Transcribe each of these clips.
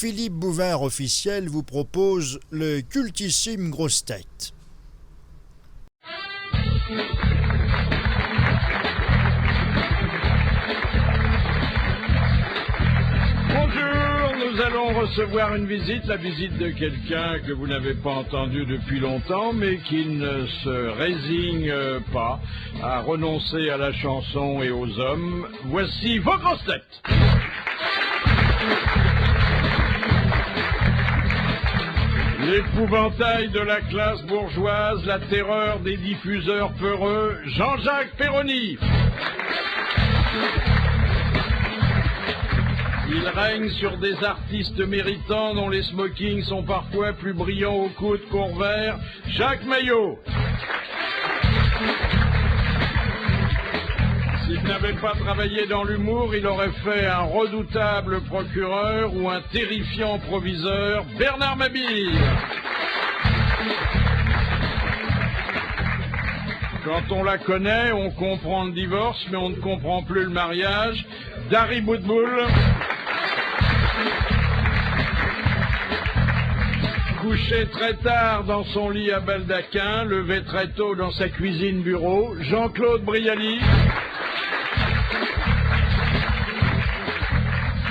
Philippe Bouvard officiel vous propose le cultissime Grosse Tête. Bonjour, nous allons recevoir une visite, la visite de quelqu'un que vous n'avez pas entendu depuis longtemps, mais qui ne se résigne pas à renoncer à la chanson et aux hommes. Voici vos grosses têtes. L'épouvantail de la classe bourgeoise, la terreur des diffuseurs peureux, Jean-Jacques Perroni. Il règne sur des artistes méritants dont les smokings sont parfois plus brillants au coude qu'au revers, Jacques Maillot. S'il n'avait pas travaillé dans l'humour, il aurait fait un redoutable procureur ou un terrifiant proviseur, Bernard Mabille. Quand on la connaît, on comprend le divorce, mais on ne comprend plus le mariage, Dari Boudboul. Couché très tard dans son lit à baldaquin, levé très tôt dans sa cuisine bureau, Jean-Claude Brialy.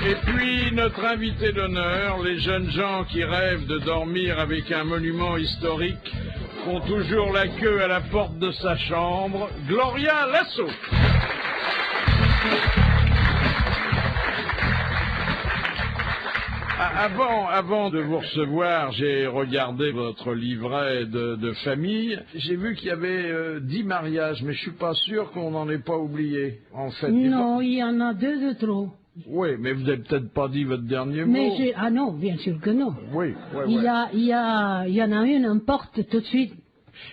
Et puis notre invité d'honneur, les jeunes gens qui rêvent de dormir avec un monument historique, font toujours la queue à la porte de sa chambre, Gloria Lasso. Avant de vous recevoir, j'ai regardé votre livret de famille. J'ai vu qu'il y avait 10 mariages, mais je suis pas sûr qu'on n'en ait pas oublié, en fait. Non, il y en a 2 de trop. Oui, mais vous n'avez peut-être pas dit votre dernier mot. Ah non, bien sûr que non. Oui, oui, Il y en a une, on porte tout de suite.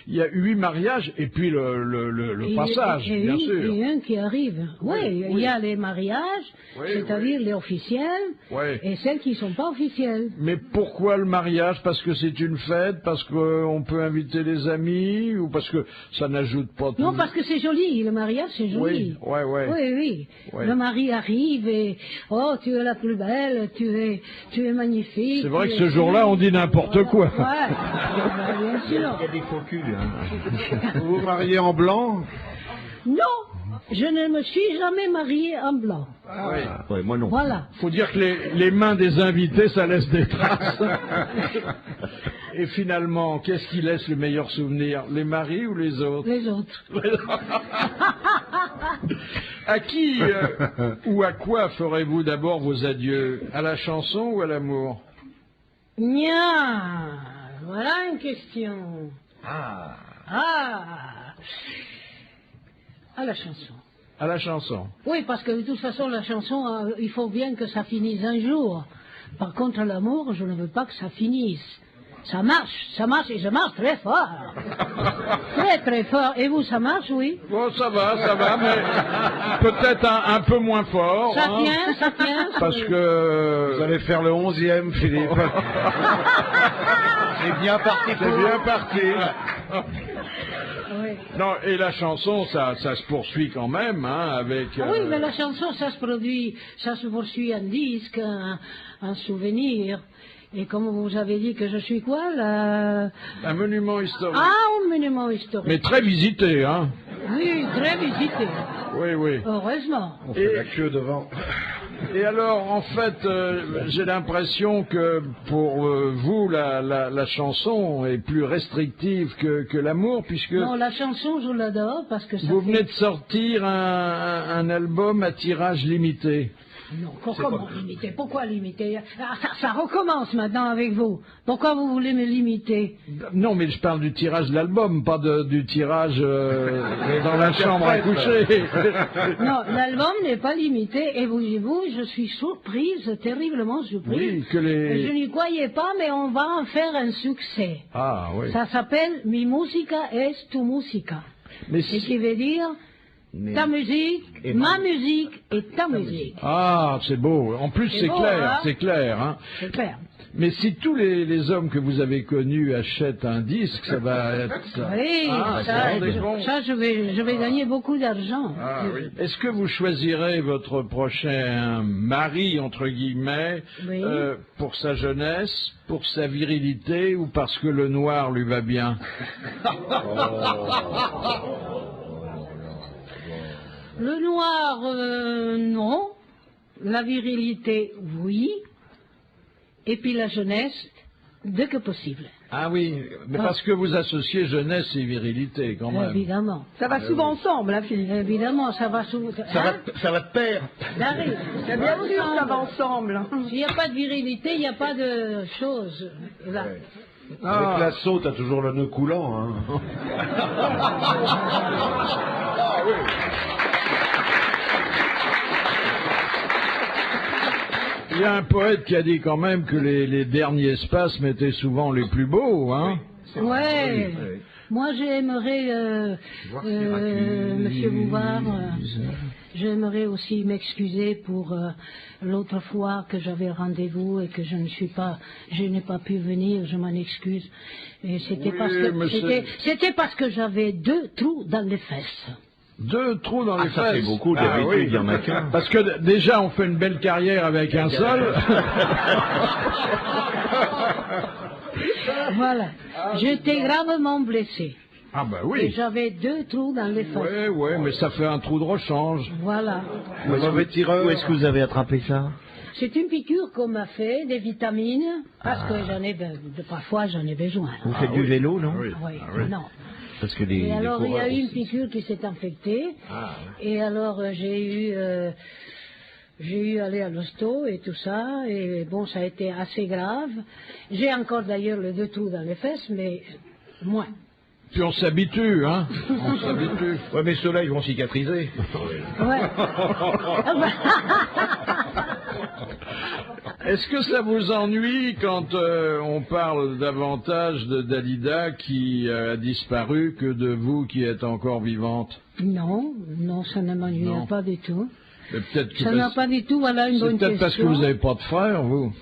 Il y a 8 mariages et puis le passage, bien sûr. Et un qui arrive. Oui, il y a les mariages, c'est-à-dire les officiels, et celles qui ne sont pas officielles. Mais pourquoi le mariage? Parce que c'est une fête, parce qu'on peut inviter les amis, ou parce que ça n'ajoute pas tout? Non, parce que c'est joli, le mariage c'est joli. Oui. Le mari arrive et « Oh, tu es la plus belle, tu es magnifique. » C'est vrai que ce jour-là, on dit n'importe quoi. Bien sûr. Il y a des faux culs. Vous vous mariez en blanc? Non, je ne me suis jamais mariée en blanc. Oui, moi non. Voilà. Faut dire que les mains des invités, ça laisse des traces. Et finalement, qu'est-ce qui laisse le meilleur souvenir? Les maris ou les autres? Les autres. À qui ou à quoi ferez-vous d'abord vos adieux? À la chanson ou à l'amour? Nya, voilà une question. À la chanson. À la chanson. Oui, parce que de toute façon, la chanson, il faut bien que ça finisse un jour. Par contre, l'amour, je ne veux pas que ça finisse. Ça marche et ça marche très fort. Très très fort. Et vous, ça marche, oui? Bon, ça va, mais peut-être un peu moins fort. Ça tient. Parce que vous allez faire le 11e, Philippe. C'est bien parti. C'est bien parti. Oui. Non, et la chanson, ça se poursuit quand même, hein, avec... Oui, mais la chanson, ça se poursuit en disque, un souvenir. Et comme vous avez dit que je suis quoi, un monument historique. Ah, un monument historique. Mais très visité, hein. Oui, très visité. Oui. Heureusement. On fait la queue devant. Et alors, en fait, j'ai l'impression que pour vous, la chanson est plus restrictive que l'amour, puisque... Non, la chanson, je l'adore parce que ça vous venez de sortir un album à tirage limité. Non, comment limiter? Pourquoi limiter? Ça recommence maintenant avec vous. Pourquoi vous voulez me limiter? Non, mais je parle du tirage de l'album, pas du tirage dans la chambre à coucher. Non, l'album n'est pas limité, et voyez-vous, je suis surprise, terriblement surprise. Oui, que les... Je n'y croyais pas, mais on va en faire un succès. Ah, oui. Ça s'appelle Mi musica es tu musica. Mais ce qui veut dire... Ta musique, ma musique et ta musique. Ah, c'est beau. En plus, c'est beau, clair, hein? c'est clair. Hein. C'est clair. Mais si tous les hommes que vous avez connus achètent un disque, ça va être... Oui, je vais gagner beaucoup d'argent. Ah, oui. Est-ce que vous choisirez votre prochain mari, entre guillemets, Oui. pour sa jeunesse, pour sa virilité ou parce que le noir lui va bien? Le noir, non. La virilité, oui. Et puis la jeunesse, dès que possible. Ah oui, mais parce que vous associez jeunesse et virilité, quand même. Évidemment. Ça va souvent ensemble, hein, Philippe. Évidemment, ça va souvent... Ça va de pair. D'arrêt. Bien sûr, ça va ensemble. S'il n'y a pas de virilité, il n'y a pas de chose. Là. Avec l'assaut, t'as toujours le nœud coulant. Hein. Il y a un poète qui a dit quand même que les derniers spasmes étaient souvent les plus beaux, hein. Ouais. Moi, j'aimerais, Monsieur Bouvard, j'aimerais aussi m'excuser pour l'autre fois que j'avais rendez-vous et que je n'ai pas pu venir. Je m'en excuse. Et c'était parce que j'avais 2 trous dans les fesses. 2 trous dans les fesses. Ça fait beaucoup, d'habitude, il y en a qu'un. Parce que déjà, on fait une belle carrière avec un seul. Voilà. J'étais gravement blessé. Ah ben Et oui. j'avais 2 trous dans les fesses. Oui, mais ça fait un trou de rechange. Voilà. Mauvais tireur. Où est-ce que vous avez attrapé ça? C'est une piqûre qu'on m'a fait, des vitamines, parce que parfois j'en ai besoin. Vous faites du vélo, non? Oui. Oui, non. Parce que Et alors il y a eu une piqûre qui s'est infectée, et alors j'ai eu aller à l'hosto et tout ça, et bon, ça a été assez grave. J'ai encore d'ailleurs les 2 trous dans les fesses, mais moins. Puis on s'habitue, hein. On s'habitue. Ouais, mais ceux-là, ils vont cicatriser. Ouais. Est-ce que ça vous ennuie quand on parle davantage de Dalida qui a disparu que de vous qui êtes encore vivante? Non, ça ne m'ennuie Non. pas du tout. Mais peut-être que Ça n'a pas du tout, voilà une bonne c'est question. peut-être parce que vous n'avez pas de frère, vous.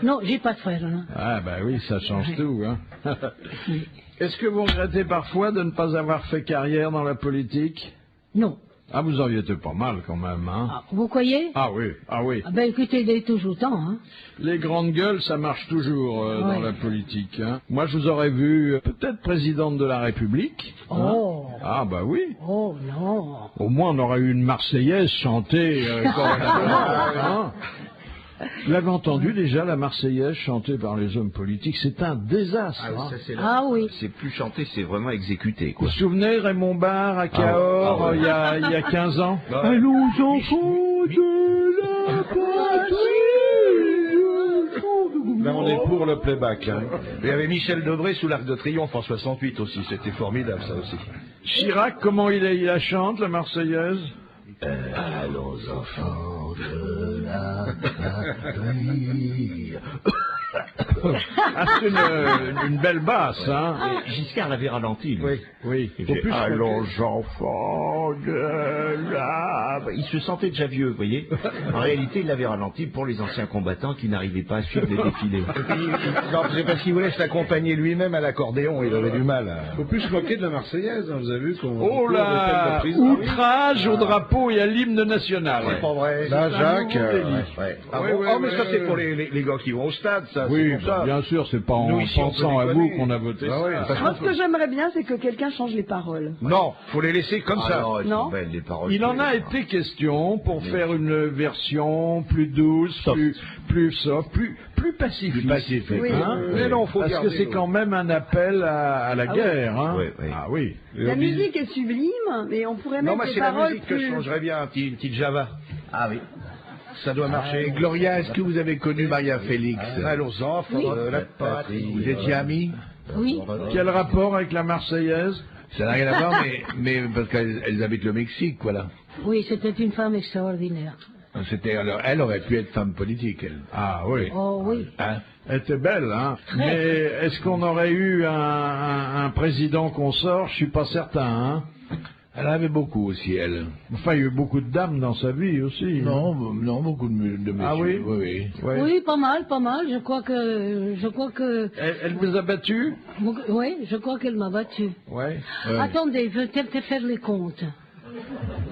Non, j'ai pas de frère, non. Ah ben oui, ça change tout, hein. Oui. Est-ce que vous regrettez parfois de ne pas avoir fait carrière dans la politique? Non. Ah, vous en y étiez pas mal quand même, hein. Ah, vous croyez? Ah oui, ah oui. Ah ben écoutez, il est toujours temps, hein. Les grandes gueules, ça marche toujours dans Ouais. la politique, hein. Moi, je vous aurais vu peut-être présidente de la République. hein. Oh. Ah bah oui. Oh non. Au moins, on aurait eu une Marseillaise chantée. Hein. Vous l'avez entendu déjà, la Marseillaise chantée par les hommes politiques? C'est un désastre. hein. Ah oui. C'est plus chanté, c'est vraiment exécuté, Vous quoi. vous souvenez, Raymond Barre à Cahors, il y a 15 ans? Allons, enfants de la patrie. Là, on est pour le playback. Hein. Il y avait Michel Debré sous l'Arc de Triomphe en 68 aussi, c'était formidable ça aussi. Chirac, comment il la chante, la Marseillaise? Allons enfants de la patrie. Ah, c'est une belle basse, hein. Et Giscard l'avait ralenti, lui. Oui. Il Faut faisait, plus allons enfants de la... Il se sentait déjà vieux, vous voyez. En réalité, il l'avait ralenti pour les anciens combattants qui n'arrivaient pas à suivre les défilés. Non, c'est parce qu'il voulait s'accompagner lui-même à l'accordéon, il avait du mal. Faut plus se moquer de la Marseillaise, hein, vous avez vu qu'on... Oh là, outrage au drapeau et à l'hymne national. C'est pas vrai. Là, Jacques, Ah Oui, bon oui, oh, mais oui, ça, c'est oui. pour les gars qui vont au stade, ça. Oui, c'est pour ça. bien sûr, c'est pas en Nous, ici, on pensant peut à vous déconner. qu'on a voté Ah ouais, ça. parce Moi, qu'on ce que j'aimerais bien, c'est que quelqu'un change les paroles. Non, faut les laisser comme ça. Non. Elles sont belles, les paroles. Il en a été question pour faire une version plus douce, Soft. plus soft, plus pacifique. Plus pacifique. Oui. Hein. Mais non, faut Parce que garder c'est le- quand même un appel à la guerre. Hein. Oui, oui. Ah oui. La musique est sublime, mais on pourrait Non, mettre moi, les c'est la paroles musique que je plus... changerais bien, une petite Java. Ah oui. Ça doit marcher. Gloria, est-ce que vous avez connu Maria Félix? Allons enfants de la patrie. Vous étiez amis? Oui. Quel rapport avec la Marseillaise? Ça n'a rien à voir, mais parce qu'elles habitent le Mexique, voilà. Oui, c'était une femme extraordinaire. Alors, elle aurait pu être femme politique, elle. Ah oui. Oh oui. Hein? Elle était belle, hein. Mais est-ce qu'on aurait eu un président consort? Je suis pas certain, hein. Elle avait beaucoup aussi, elle. Enfin, il y a eu beaucoup de dames dans sa vie aussi. Non, non, beaucoup de messieurs. Ah oui? Oui. Ouais. Oui, pas mal. Je crois que, Elle vous a battu? oui, je crois qu'elle m'a battu. Ouais. Attendez, je vais peut-être faire les comptes.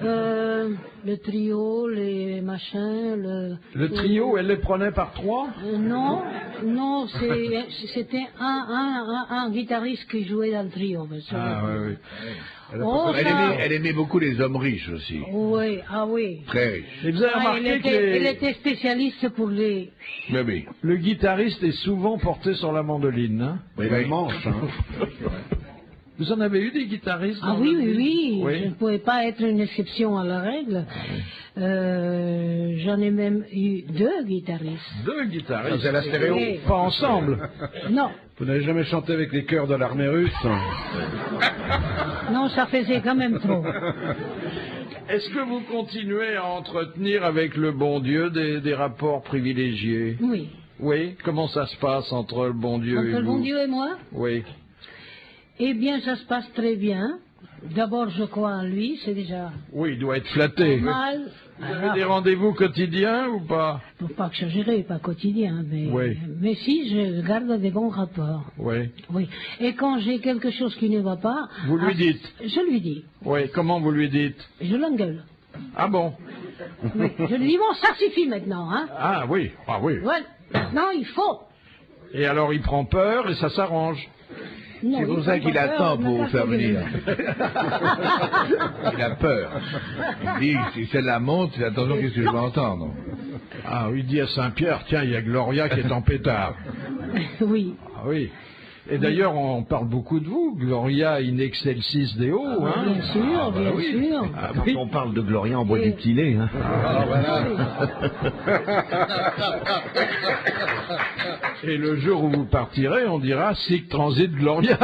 Le trio, les machins, Le trio, elle les prenait par 3? Non, c'était un guitariste qui jouait dans le trio. Ah oui. Oh, Elle aimait beaucoup les hommes riches aussi. Oui, ah oui. Très riches. Et vous avez remarqué que Elle était spécialiste pour les... Mais oui. le guitariste est souvent porté sur la mandoline, hein? Oui, La manche, hein. Vous en avez eu des guitaristes? Ah dans oui, votre vie? oui. Je ne pouvais pas être une exception à la règle. J'en ai même eu 2 guitaristes. 2 guitaristes. C'est la stéréo. Oui. Pas ensemble. Non, Vous n'avez jamais chanté avec les chœurs de l'armée russe? non, ça faisait quand même trop. Est-ce que vous continuez à entretenir avec le bon Dieu des rapports privilégiés? Oui. Oui. Comment ça se passe entre le bon Dieu et Entre le vous? bon Dieu et moi, Oui. eh bien, ça se passe très bien. D'abord, je crois en lui, c'est déjà Oui, il doit être flatté. mal. Vous avez des rendez-vous quotidiens ou pas? Pour pas exagérer, pas quotidien, Oui. mais si, je garde des bons rapports. Oui. Oui. Et quand j'ai quelque chose qui ne va pas... Vous lui dites? Je lui dis. Oui. Comment vous lui dites? Je l'engueule. Ah bon? Oui. Je lui dis, bon, ça suffit maintenant, hein. Ah oui. Ah oui. Voilà. Maintenant, il faut. Et alors il prend peur et ça s'arrange. Non, C'est pour il ça prend qu'il pas attend peur, pour il vous n'a faire pas venir. de- Il a peur. Il dit, si celle-là monte, attention, qu'est-ce que je vais entendre? Ah, il dit à Saint-Pierre, tiens, il y a Gloria qui est en pétard. Oui. Ah oui. Et d'ailleurs, on parle beaucoup de vous, Gloria in excelsis Deo, hein? Bien sûr, bien sûr. Ah Quand oui. on parle de Gloria, on boit Et- du petit lait. Hein. Et le jour où vous partirez, on dira Sic transit Gloria.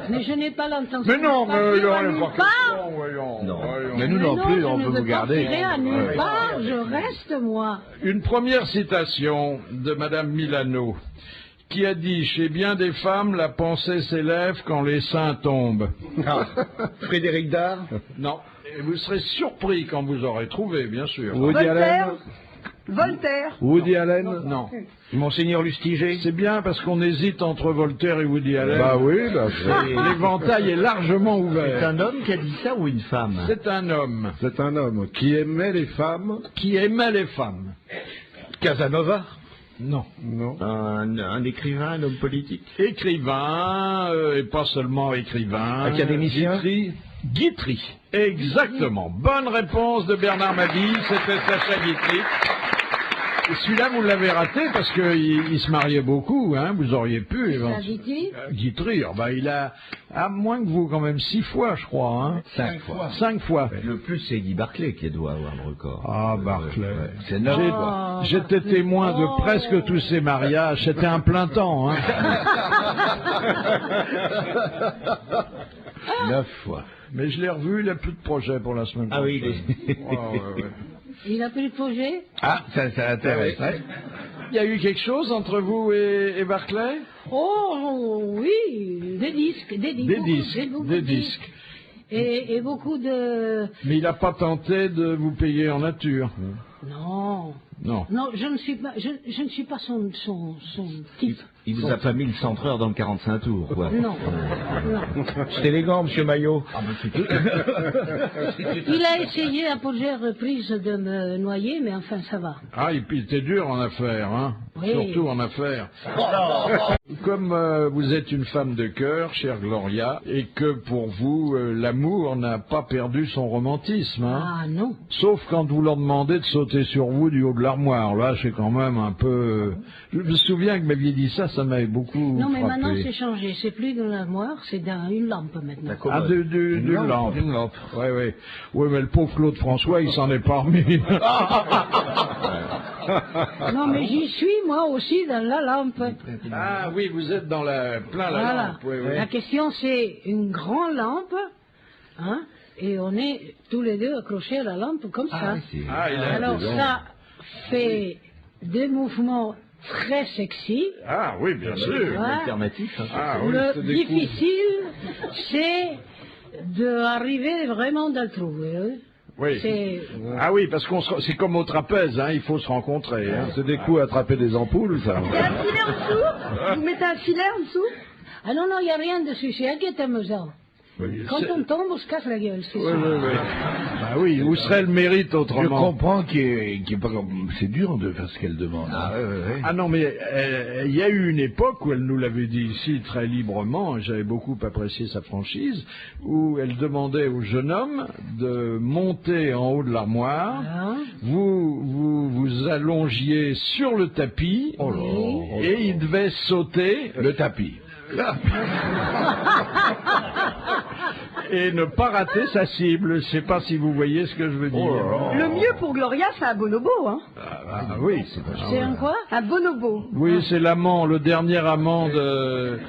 Mais je n'ai pas l'intention Mais non, de mais partir à non, nulle pas part. question, voyons, Non. voyons. Mais nous non plus, je on ne peut veux vous garder. pas tirer à nulle Ouais. part, je reste moi. Une première citation de Madame Milano, qui a dit « Chez bien des femmes, la pensée s'élève quand les seins tombent. Frédéric Dard. » Non. Et vous serez surpris quand vous aurez trouvé, bien sûr. Woody Voltaire. Allen? Voltaire. Woody Allen? Non. Monseigneur Lustiger. C'est bien parce qu'on hésite entre Voltaire et Woody Allen. Bah oui, L'éventail est largement C'est ouvert. un homme qui a dit ça ou une femme? C'est un homme c'est un homme qui aimait les femmes. qui aimait les femmes. Casanova. Non. Non. Un écrivain, un homme politique. Écrivain, et pas seulement écrivain. Académicien. Guitry. Exactement. Bonne réponse de Bernard Mabille, c'était Sacha Guitry. Et celui-là, vous l'avez raté parce qu'il se mariait beaucoup, hein. Vous auriez pu Ça éventuellement. dit-il? Guitry, bah il a, moins que vous quand même, 6 fois, je crois, hein. 5 fois. 5 fois. Le plus, c'est Guy Barclay qui doit avoir le record. Ah, Barclay. C'est 9 J'ai- fois. J'étais témoin de presque tous ces mariages. C'était un plein temps, hein. 9 fois. Mais je l'ai revu, il n'a plus de projet pour la semaine Ah oui, prochaine. il est... Ouais, ouais, ouais. Il a plus de projet? Ah, ça intéresse. Il y a eu quelque chose entre vous et Barclay? Oh oui, des disques, Des beaucoup disques, beaucoup des de disques. Et beaucoup de... Mais il n'a pas tenté de vous payer en nature. Non, Non. non, je ne suis pas son type. Il vous a pas mis le centreur dans le 45 tours, quoi. Non, non. C'est élégant, monsieur Maillot. Il a essayé à plusieurs reprises de me noyer, mais enfin ça va. Ah, et puis c'était dur en affaires, hein. Oui. Surtout en affaires. Comme vous êtes une femme de cœur, chère Gloria, et que pour vous, l'amour n'a pas perdu son romantisme, hein. Ah non. Sauf quand vous leur demandez de sauter sur vous du haut de l'armoire. Là, c'est quand même un peu... Je me souviens que vous m'aviez dit ça, ça m'avait beaucoup Non, mais frappé. maintenant c'est changé. C'est plus dans l'armoire, c'est dans une lampe maintenant. Ah, d'une lampe. Une lampe. Oui, oui. Oui, mais le pauvre Claude François, il s'en est pas remis. Non, mais j'y suis moi aussi dans la lampe. Ah oui, vous êtes dans plein la Voilà. lampe. Oui, oui. La question c'est une grande lampe, hein, et on est tous les deux accrochés à la lampe comme ça. Ah, il a... Alors ça fait des mouvements très sexy. Ah oui, bien sûr. Hein. Alternatif. Hein. Ah oui, Le c'est des coups. difficile, c'est D'arriver vraiment de le trouver. Oui. Oui. Ah oui, parce c'est comme au trapèze, hein, il faut se rencontrer. Hein. C'est des coups à attraper des ampoules, ça. Il y a un filet en dessous? Vous mettez un filet en dessous? Ah non, il n'y a rien dessus, c'est ça qui est amusant. Quand on tombe, on se casse la gueule, c'est ça. Bah oui, où serait le mérite Je autrement? comprends qu'il est pas comme... C'est dur de faire ce qu'elle demande. Ah non, mais il y a eu une époque où elle nous l'avait dit ici très librement, et j'avais beaucoup apprécié sa franchise, où elle demandait au jeune homme de monter en haut de l'armoire, vous allongiez sur le tapis, et il devait sauter Le tapis. et ne pas rater sa cible. Je sais pas si vous voyez ce que je veux dire. Le mieux pour Gloria, c'est un bonobo, hein? Ah oui, c'est pas C'est un quoi? Un bonobo. Oui, c'est l'amant, le dernier amant de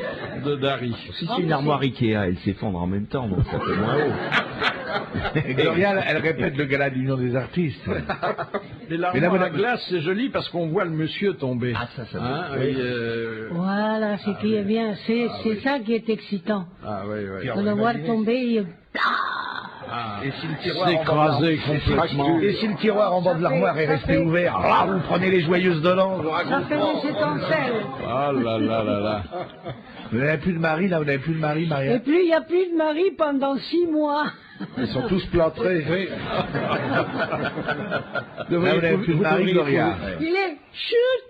Dari. Si c'est une armoire Ikea, elle s'effondre en même temps, donc ça fait moins haut. Et Gloria, elle répète le gala d'union des artistes. Mais l'armoire à glace, c'est joli parce qu'on voit le monsieur tomber. Ah, ça oui, Voilà, c'est qui est bien. C'est ça qui est excitant. Ah oui, oui. De le voir tomber, il... Et si le tiroir S'écraser complètement. Et si le tiroir en bas de l'armoire est resté ouvert, vous prenez les joyeuses dedans. ça fait des étincelles. Ah là là là là. Vous n'avez plus de mari, là? Vous n'avez plus de mari, Maria? Et puis, il n'y a plus de mari pendant 6 mois. Ils sont tous plâtrés. Vous n'avez plus de mari, Gloria. Il est... Chut!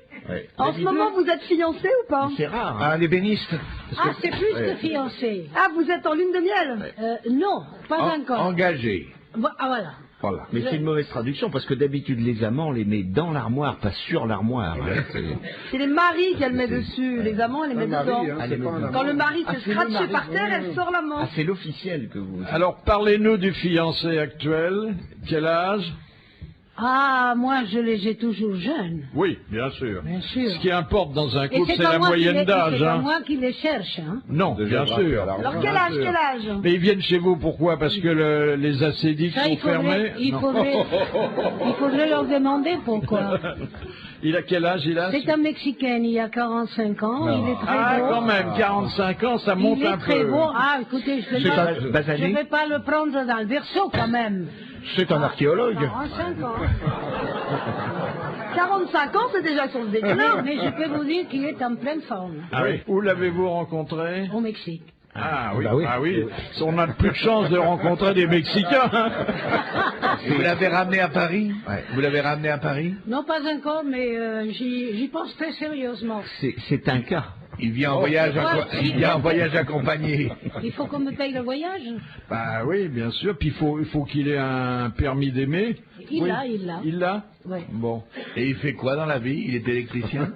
En ce moment, vous êtes fiancé ou pas? C'est rare. Hein. Ah, les bénistes. Ah, c'est plus que fiancé. Ah, vous êtes en lune de miel? Non, pas encore. Engagé. Ah, voilà. Voilà. Mais c'est une mauvaise traduction parce que d'habitude les amants on les met dans l'armoire, pas sur l'armoire. Hein. C'est les maris qu'elle met dessus. Les amants, elle les met dedans. Quand le mari se scratche par terre, elle sort l'amant. Ah, c'est l'officiel que vous... Alors, parlez-nous du fiancé actuel. Quel âge? Ah, moi, je les ai toujours jeunes. Oui, bien sûr. Bien sûr. Ce qui importe dans un Et couple, c'est pas la moi qui moyenne les- d'âge. C'est pas Hein. moi qui les cherche, hein. Non, bien sûr. Alors, quel âge, quel âge? Mais ils viennent chez vous, pourquoi? Parce que les acédiques Ça, sont fermés? il Non. faudrait leur demander pourquoi. Il a quel âge il a? C'est un Mexicain, il a 45 ans, il est très Ah, beau. quand même, 45 ans, ça monte Il est un très peu. beau. Ah, écoutez, je ne vais pas le prendre dans le berceau quand même. C'est un archéologue. 45 ans. 45 ans, c'est déjà son déclin. Non, mais je peux vous dire qu'il est en pleine forme. Ah oui. Où l'avez-vous rencontré? Au Mexique. Ah oui, Bah oui. ah oui. On a plus de chance de rencontrer des Mexicains. Et vous l'avez ramené à Paris? Vous l'avez ramené à Paris? Non, pas encore, mais j'y pense très sérieusement. C'est un cas. Il vient en voyage, il vient en voyage accompagné. Il faut qu'on me paye le voyage. Bah oui, bien sûr. Puis il faut qu'il ait un permis d'aimer. Il Oui. l'a. Il l'a? Ouais. Bon. Et il fait quoi dans la vie? Il est électricien?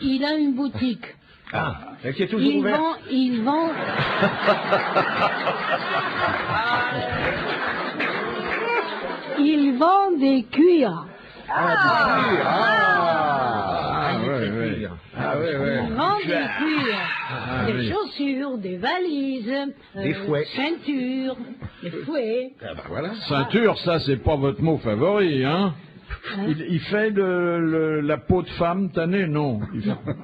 Il a une boutique. Ah, qui est toujours ouverte. Il vend. Il vend des cuirs. Il vend des cuirs, des chaussures, des valises, Des fouets. ceintures, des fouets. Ceinture, ça, c'est pas votre mot favori, hein? Il fait la peau de femme tannée, non.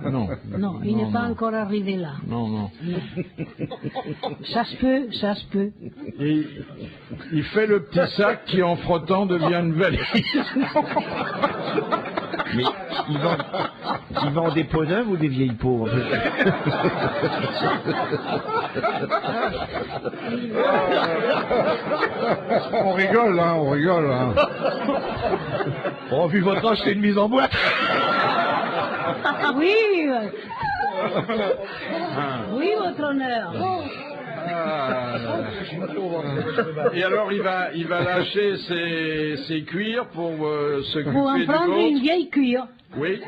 Non. Non, il n'est pas encore arrivé là. Non. Ça se peut. Et il fait le petit sac qui, en frottant, devient une valise. Mais il vend des peaux neuves ou des vieilles peaux en fait? On rigole, hein. Oh, vu votre âge, c'est une mise en boîte. Oui, oui, votre honneur. Et alors, il va lâcher ses cuirs pour Pour s'occuper en du prendre une vôtre. vieille cuir. Oui.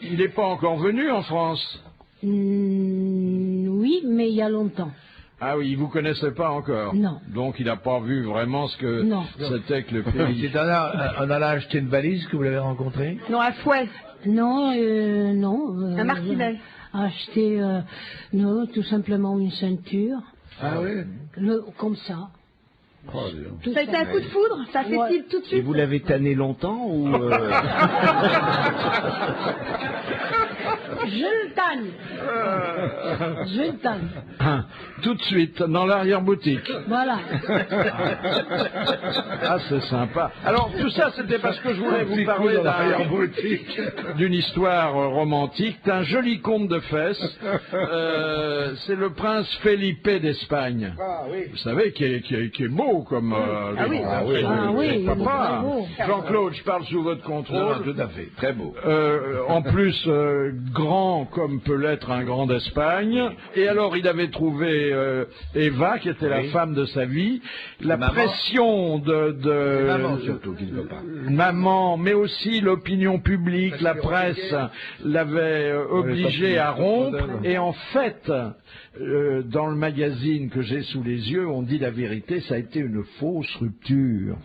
Il n'est pas encore venu en France. Oui, mais il y a longtemps. Ah oui, il vous connaissait pas encore. Non. Donc il n'a pas vu vraiment ce que Non. c'était que le pays. C'est en allant acheter une valise que vous l'avez rencontré? Non, un fouet. Non, non. Un martinet. Acheter, non, tout simplement une ceinture. Ah oui. Comme ça. Tout Ça a été un coup de foudre? Ça fait Ouais. tout de Et suite? vous l'avez tanné longtemps ou Je le tanne. Je le tanne. Tout de suite, dans l'arrière-boutique. Voilà. Ah, c'est sympa. Alors, tout ça, c'était parce que je voulais vous parler d'une histoire romantique, d'un joli conte de fesses. C'est le prince Felipe d'Espagne. Vous savez, qui est beau comme... Ah oui, Ah oui, il est papa. très beau. Jean-Claude, je parle sous votre contrôle. Tout à fait, très beau. En plus, grand comme peut l'être un grand d'Espagne. Et alors, il avait trouvé Eva, qui était la femme de sa vie. La pression de Maman surtout qui ne veut pas. maman, mais aussi l'opinion publique, la presse, l'avait obligé à rompre. Et en fait, dans le magazine que j'ai sous les yeux, on dit la vérité, ça a été une fausse rupture.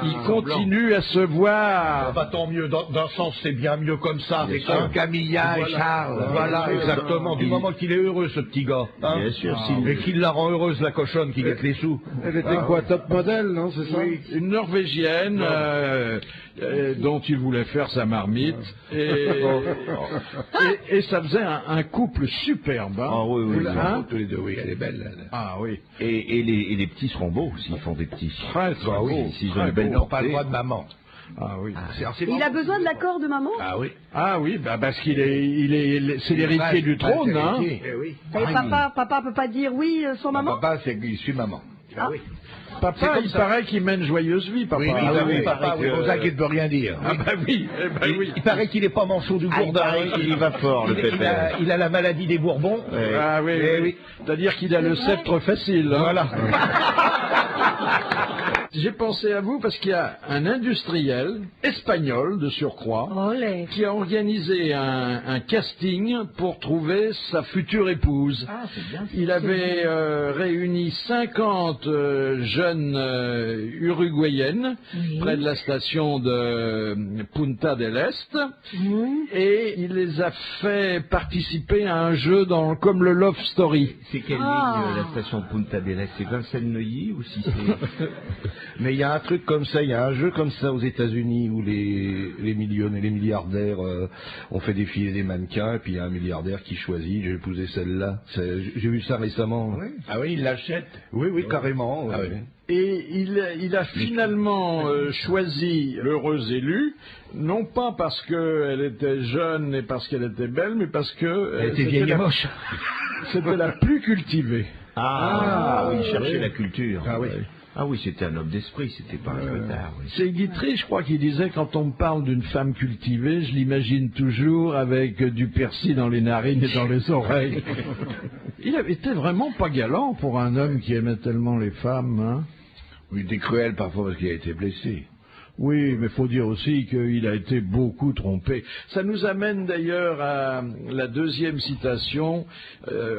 Il continue à se voir. Bah, tant mieux, d'un sens c'est bien mieux comme ça, avec Camilla et Charles. Voilà, exactement, du moment qu'il est heureux ce petit gars. Hein. Bien sûr, Et qu'il la rend heureuse la cochonne qui guette les sous. Elle était quoi, top modèle, non, c'est ça? Oui, une Norvégienne dont il voulait faire sa marmite. Et ça faisait un couple superbe. Hein. Ah oui, oui, Hein? Tous les deux, oui, elle est belle. Ah oui. et les petits seront beaux s'ils font des petits. Très beau. S'ils ont Très une belle beau. Ils n'ont pas le portée. droit de maman. Ah oui. Il a besoin de l'accord de maman? Ah oui. Ah oui, bah parce qu'il c'est l'héritier du trône, hein. Eh oui. Et papa peut pas dire oui sans maman? Papa, c'est qu'il suit maman. Ah. oui. Papa, il paraît qu'il mène joyeuse vie, papa. Oui, Ah oui. papa, oui, pour ça qu'il ne peut rien dire. Ah bah oui, eh ben oui. Il paraît qu'il est pas manchot du Gourdin. Il y va fort, le pépère. Il a la maladie des Bourbons. Ah oui, Eh oui. C'est-à-dire qu'il a le sceptre facile. Hein. Voilà. J'ai pensé à vous parce qu'il y a un industriel espagnol de surcroît Olé. qui a organisé un casting pour trouver sa future épouse. Ah, c'est bien. Il avait réuni 50 jeunes uruguayennes Oui. près de la station de Punta del Este et il les a fait participer à un jeu comme le Love Story. C'est quelle Ah. ligne, la station de Punta del Este? C'est Vincennes-Neuilly ou si c'est... Mais il y a un truc comme ça, il y a un jeu comme ça aux États-Unis où les millionnaires et les milliardaires ont fait défiler des mannequins et puis il y a un milliardaire qui choisit, j'ai épousé celle-là. J'ai vu ça récemment. Ah oui, il l'achète. Oui, carrément. Ah oui. oui. Et il a finalement choisi l'heureuse élue, non pas parce qu'elle était jeune et parce qu'elle était belle, mais parce que Elle était vieille et moche. c'était la plus cultivée. oui, il cherchait la culture. Ah oui. Ah oui, c'était un homme d'esprit, c'était pas un fêtard. Oui. C'est Guitry, je crois, qui disait quand on me parle d'une femme cultivée, je l'imagine toujours avec du persil dans les narines et dans les oreilles. Il avait été vraiment pas galant pour un homme qui aimait tellement les femmes, hein. Il était cruel parfois parce qu'il a été blessé. Oui, mais faut dire aussi qu'il a été beaucoup trompé. Ça nous amène d'ailleurs à la deuxième citation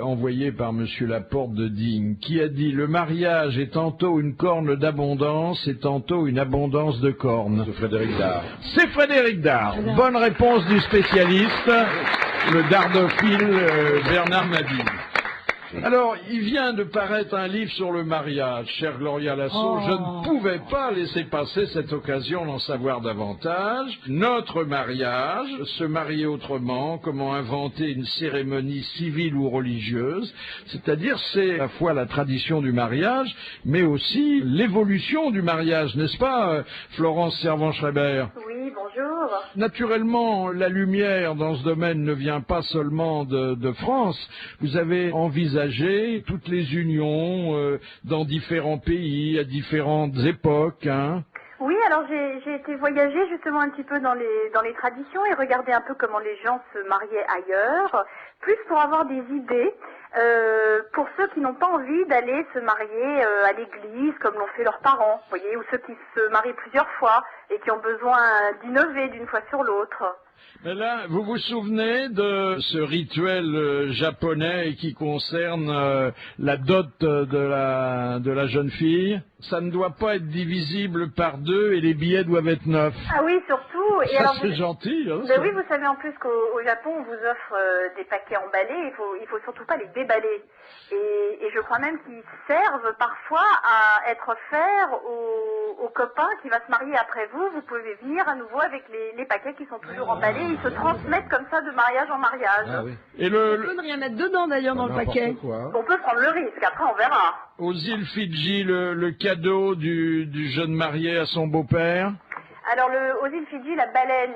envoyée par Monsieur Laporte de Digne, qui a dit « Le mariage est tantôt une corne d'abondance et tantôt une abondance de cornes. » C'est Frédéric Dard. C'est Frédéric Dard. Bonne réponse du spécialiste, le dardophile Bernard Mabille. Alors, il vient de paraître un livre sur le mariage, chère Gloria Lasso. Je ne pouvais pas laisser passer cette occasion d'en savoir davantage. Notre mariage, se marier autrement, comment inventer une cérémonie civile ou religieuse, c'est-à-dire c'est à la fois la tradition du mariage, mais aussi l'évolution du mariage, n'est-ce pas, Florence Servan-Schreiber? Oui, bonjour. Naturellement, la lumière dans ce domaine ne vient pas seulement de France. Vous avez envisagé toutes les unions dans différents pays, à différentes époques, hein. Oui, alors j'ai été voyager justement un petit peu dans les traditions et regarder un peu comment les gens se mariaient ailleurs, plus pour avoir des idées. Pour ceux qui n'ont pas envie d'aller se marier à l'église comme l'ont fait leurs parents, vous voyez, ou ceux qui se marient plusieurs fois et qui ont besoin d'innover d'une fois sur l'autre. Mais là, vous vous souvenez de ce rituel japonais qui concerne la dot de la jeune fille? Ça ne doit pas être divisible par 2 et les billets doivent être 9. Ah oui, surtout. Et Ça, alors, c'est gentil. Hein, oui, vous savez en plus qu'au Japon, on vous offre des paquets emballés. Il faut surtout pas les déballer. Et je crois même qu'ils servent parfois à être offerts au copain qui va se marier après vous. Vous pouvez venir à nouveau avec les paquets qui sont toujours emballés. Ils se transmettent comme ça de mariage en mariage. Ah oui. Et On peut ne rien mettre dedans d'ailleurs dans le paquet. On peut prendre le risque, après on verra. aux îles Fidji, le cadeau du jeune marié à son beau-père? Alors aux îles Fidji, la baleine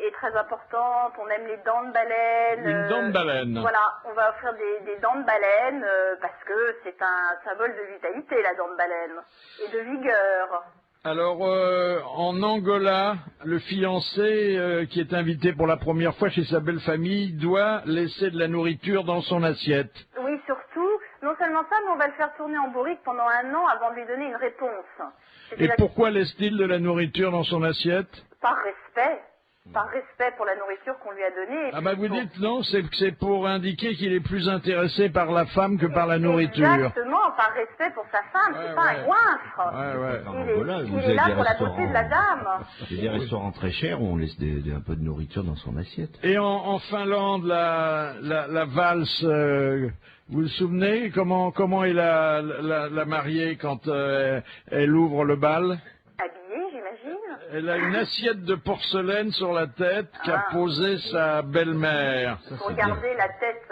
est très importante. On aime les dents de baleine. Une dent de baleine. Voilà, on va offrir des dents de baleine parce que c'est un symbole de vitalité, la dent de baleine, et de vigueur. Alors, en Angola, le fiancé qui est invité pour la première fois chez sa belle famille doit laisser de la nourriture dans son assiette. Oui, surtout, non seulement ça, mais on va le faire tourner en bourrique pendant 1 an avant de lui donner une réponse. Et pourquoi laisse-t-il de la nourriture dans son assiette? Par respect. Par respect pour la nourriture qu'on lui a donnée. Ah bah vous dites non, c'est pour indiquer qu'il est plus intéressé par la femme que par la nourriture. Exactement, par respect pour sa femme, c'est pas un goinfre. Il est là pour la beauté de la dame. Il y a des restaurants très chers où on laisse un peu de nourriture dans son assiette. Et en Finlande, la valse, vous vous souvenez comment est la mariée quand elle ouvre le bal? Habillée, j'imagine. Elle a une assiette de porcelaine sur la tête qu'a posée sa belle-mère. Pour garder la tête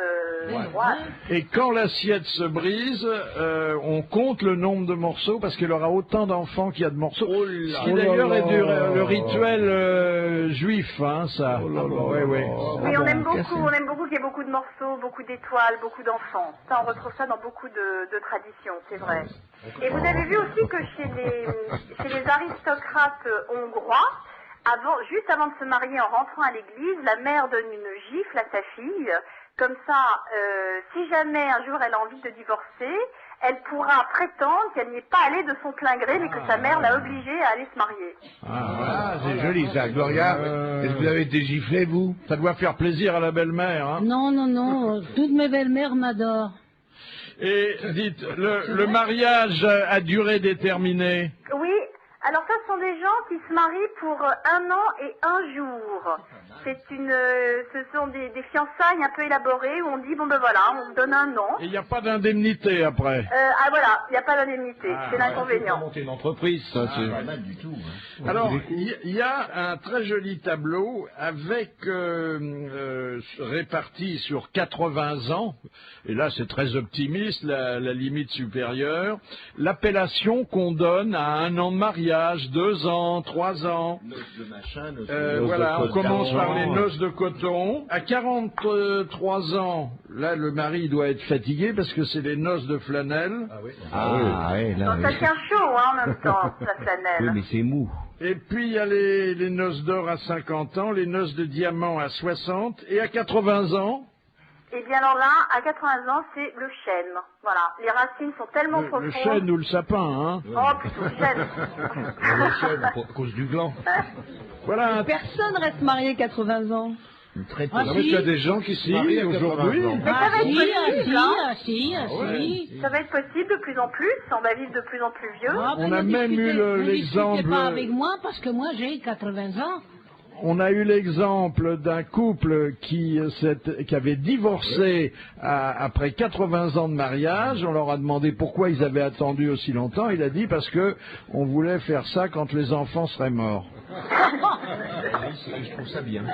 droite. Et quand l'assiette se brise, on compte le nombre de morceaux parce qu'elle aura autant d'enfants qu'il y a de morceaux. Ce qui d'ailleurs est le rituel juif, hein, ça. Oui, on aime beaucoup qu'il y ait beaucoup de morceaux, beaucoup d'étoiles, beaucoup d'enfants. Ça, on retrouve ça dans beaucoup de traditions, c'est vrai. Et vous avez vu aussi que chez les aristocrates hongrois, juste avant de se marier en rentrant à l'église, la mère donne une gifle à sa fille. Comme ça, si jamais un jour elle a envie de divorcer, elle pourra prétendre qu'elle n'y est pas allée de son plein gré, mais que sa mère l'a obligée à aller se marier. Ah, c'est joli ça. Gloria, est-ce que vous avez été giflé, vous? Ça doit faire plaisir à la belle-mère, hein? Non, toutes mes belles-mères m'adorent. Et dites, le mariage à durée déterminée? Oui, alors ça, ce sont des gens qui se marient pour 1 an et 1 jour. Ce sont des fiançailles un peu élaborées où on dit, bon ben voilà, on vous donne 1 an. Et il n'y a pas d'indemnité après? Voilà, il n'y a pas d'indemnité, c'est l'inconvénient. Monter une entreprise, ça, c'est pas mal du tout. Hein. Alors, il y a un très joli tableau avec réparti sur 80 ans, et là c'est très optimiste, la limite supérieure, l'appellation qu'on donne à 1 an de mariage, 2 ans, 3 ans. Noces de machin, noces voilà, de on commence par les noces de coton. À 43 ans, là le mari doit être fatigué parce que c'est les noces de flanelle. Ah oui. Là, ça tient chaud en même temps, la flanelle. Oui, mais c'est mou. Et puis il y a les noces d'or à 50 ans, les noces de diamant à 60 et à 80 ans. Et bien alors là, à 80 ans, c'est le chêne. Voilà, les racines sont tellement profondes. Le chêne ou le sapin, hein? Oh, plutôt le chêne. le chêne, à cause du gland. Voilà. Personne reste marié 80 ans. Très peu. Il y a des gens qui se marient aujourd'hui. Mais ça va être possible, hein. Si. Ça va être possible de plus en plus, on va vivre de plus en plus vieux. On a même eu l'exemple... Ne discutez pas avec moi parce que moi j'ai 80 ans. On a eu l'exemple d'un couple qui avait divorcé après 80 ans de mariage. On leur a demandé pourquoi ils avaient attendu aussi longtemps. Il a dit parce que on voulait faire ça quand les enfants seraient morts. Je trouve ça bien.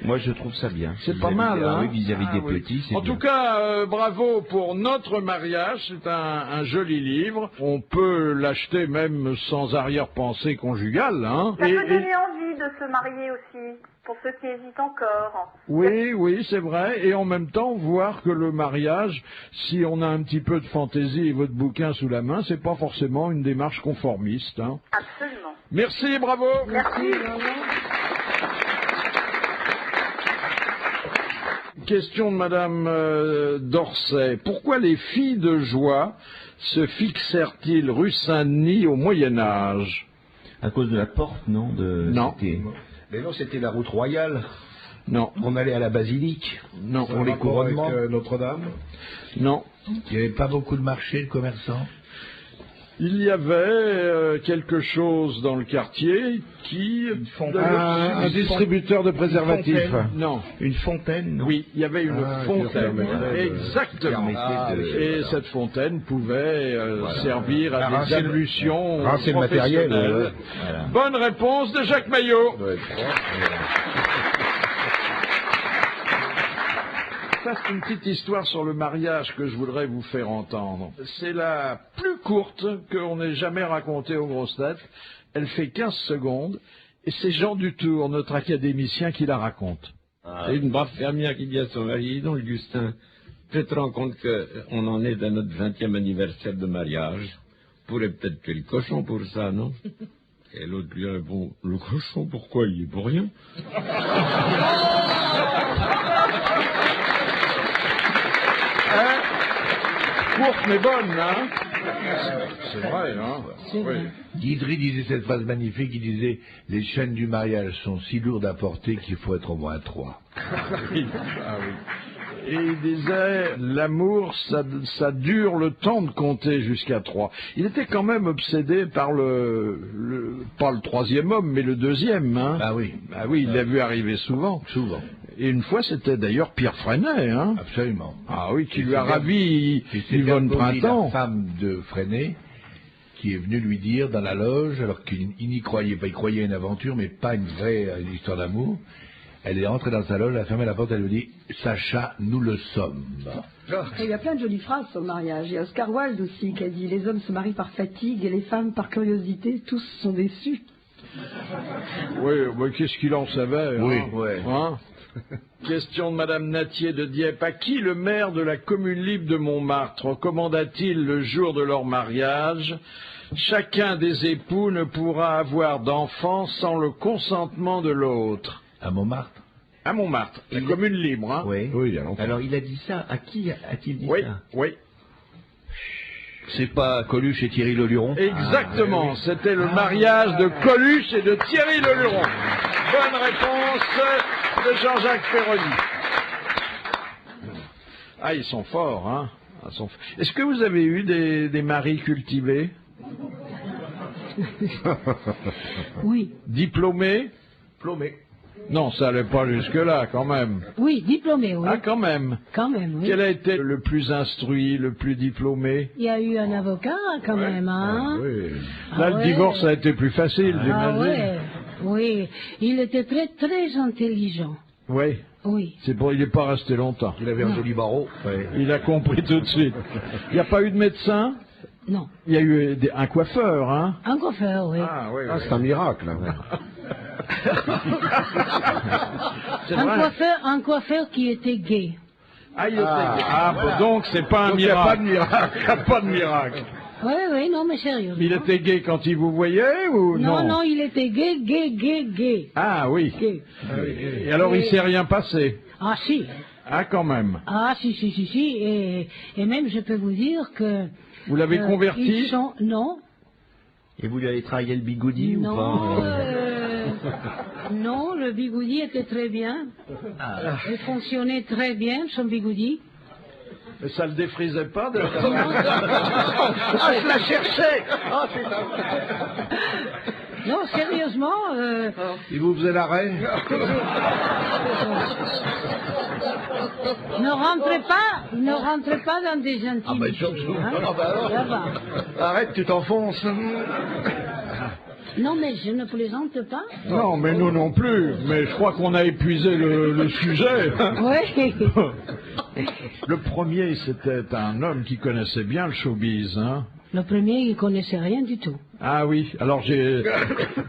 Moi, je trouve ça bien. C'est pas mal, hein? Vis-à-vis des petits, c'est En bien. tout cas, bravo pour Notre mariage. C'est un joli livre. On peut l'acheter même sans arrière-pensée conjugale, hein? Ça peut donner envie de se marier aussi, pour ceux qui hésitent encore. Oui, c'est vrai. Et en même temps, voir que le mariage, si on a un petit peu de fantaisie et votre bouquin sous la main, c'est pas forcément une démarche conformiste, hein? Absolument. Merci, bravo. Merci. Question de Madame Dorset. Pourquoi les filles de joie se fixèrent-ils rue Saint-Denis au Moyen-Âge? À cause de la porte, non? Non. Mais non, c'était la route royale. Non. On allait à la basilique. Non. Pour les couronnements. Avec Notre-Dame. Non. Il n'y avait pas beaucoup de marchés de commerçants. Il y avait quelque chose dans le quartier qui... Un distributeur de préservatifs. Non. Une fontaine. Oui, il y avait une fontaine. Exactement. Et cette fontaine pouvait servir à des ablutions rincer le matériel. Voilà. Bonne réponse de Jacques Maillot. Ça, c'est une petite histoire sur le mariage que je voudrais vous faire entendre. C'est la plus courte qu'on ait jamais racontée aux grosses têtes. Elle fait 15 secondes. Et c'est Jean Dutour, notre académicien, qui la raconte. C'est une brave fermière qui dit à son mari, donc Augustin, tu te rends compte qu'on en est à notre 20e anniversaire de mariage. On pourrait peut-être tuer le cochon pour ça, non? Et l'autre lui répond, le cochon, pourquoi? Il est pour rien. Courte mais bonne, hein? C'est vrai, hein? Oui. Guidry disait cette phrase magnifique, il disait « Les chaînes du mariage sont si lourdes à porter qu'il faut être au moins 3 ». Oui. Ah oui. Et il disait, l'amour, ça dure le temps de compter jusqu'à 3. Il était quand même obsédé par pas le 3e homme, mais le 2e, hein? Ah oui. Ah oui, il l'a vu arriver souvent. Souvent. Et une fois, c'était d'ailleurs Pierre Freinet, hein? Absolument. Ah oui, qui lui a ravi Yvonne Printemps. La femme de Freinet, qui est venue lui dire dans la loge, alors qu'il n'y croyait pas, il croyait à une aventure, mais pas une vraie histoire d'amour. Elle est entrée dans sa loge, elle a fermé la porte, elle lui dit « Sacha, nous le sommes ». Il y a plein de jolies phrases sur le mariage. Il y a Oscar Wilde aussi qui a dit « Les hommes se marient par fatigue et les femmes par curiosité, tous sont déçus ». Oui, mais qu'est-ce qu'il en savait? Oui, hein, ouais. Hein? Question de Madame Natier de Dieppe. À qui le maire de la commune libre de Montmartre recommanda-t-il le jour de leur mariage: chacun des époux ne pourra avoir d'enfant sans le consentement de l'autre? À Montmartre? À Montmartre, la commune libre, hein? Oui. Oui, il y a longtemps. Alors il a dit ça, à qui a-t-il dit Oui, ça? oui. C'est pas Coluche et Thierry Leluron? Exactement, c'était le mariage de Coluche et de Thierry Leluron. Bonne réponse de Jean-Jacques Ferroni. Ah, ils sont forts, hein? Est-ce que vous avez eu des maris cultivés? Oui. Diplômés? Diplômé. Non, ça allait pas jusque-là, quand même. Oui, diplômé, oui. Ah, quand même. Quand même, oui. Quel a été le plus instruit, le plus diplômé? Il y a eu un avocat, quand même, hein? Ah, oui. Là, le ouais. divorce a été plus facile, Ah j'imagine. ouais, oui. Il était très, très intelligent. Oui. Oui. C'est bon, il n'est pas resté longtemps. Il avait un joli barreau. Ouais. Il a compris tout de suite. Il n'y a pas eu de médecin? Non. Il y a eu un coiffeur, hein? Un coiffeur, oui. Ah, oui, Ah, c'est un miracle. C'est vrai. Un coiffeur qui était gay. Ah, il était gay. Ah, bon, donc c'est pas un miracle. Il n'y a pas de miracle. Oui, oui, non, mais sérieux. Il était gay quand il vous voyait ou non? Non, non, il était gay. Ah oui. Gay. Et alors il s'est rien passé? Ah, si. Ah, quand même. Ah, si. Et même, je peux vous dire que... Vous l'avez converti? Ils sont... Non. Et vous lui avez travaillé le bigoudi ou Non, pas? non, le bigoudi était très bien. Il fonctionnait très bien, son bigoudi. Mais ça le défrisait pas de... Ah, je la cherchais! Ah, Non, sérieusement... Il vous faisait l'arrêt? Ne rentrez pas dans des intimités. surtout. Hein. Ah, bah alors. Là-bas. Arrête, tu t'enfonces. Non, mais je ne plaisante pas. Non, mais nous non plus. Mais je crois qu'on a épuisé le sujet. Oui. Le premier, c'était un homme qui connaissait bien le showbiz, hein? Le premier, il connaissait rien du tout. Ah oui, alors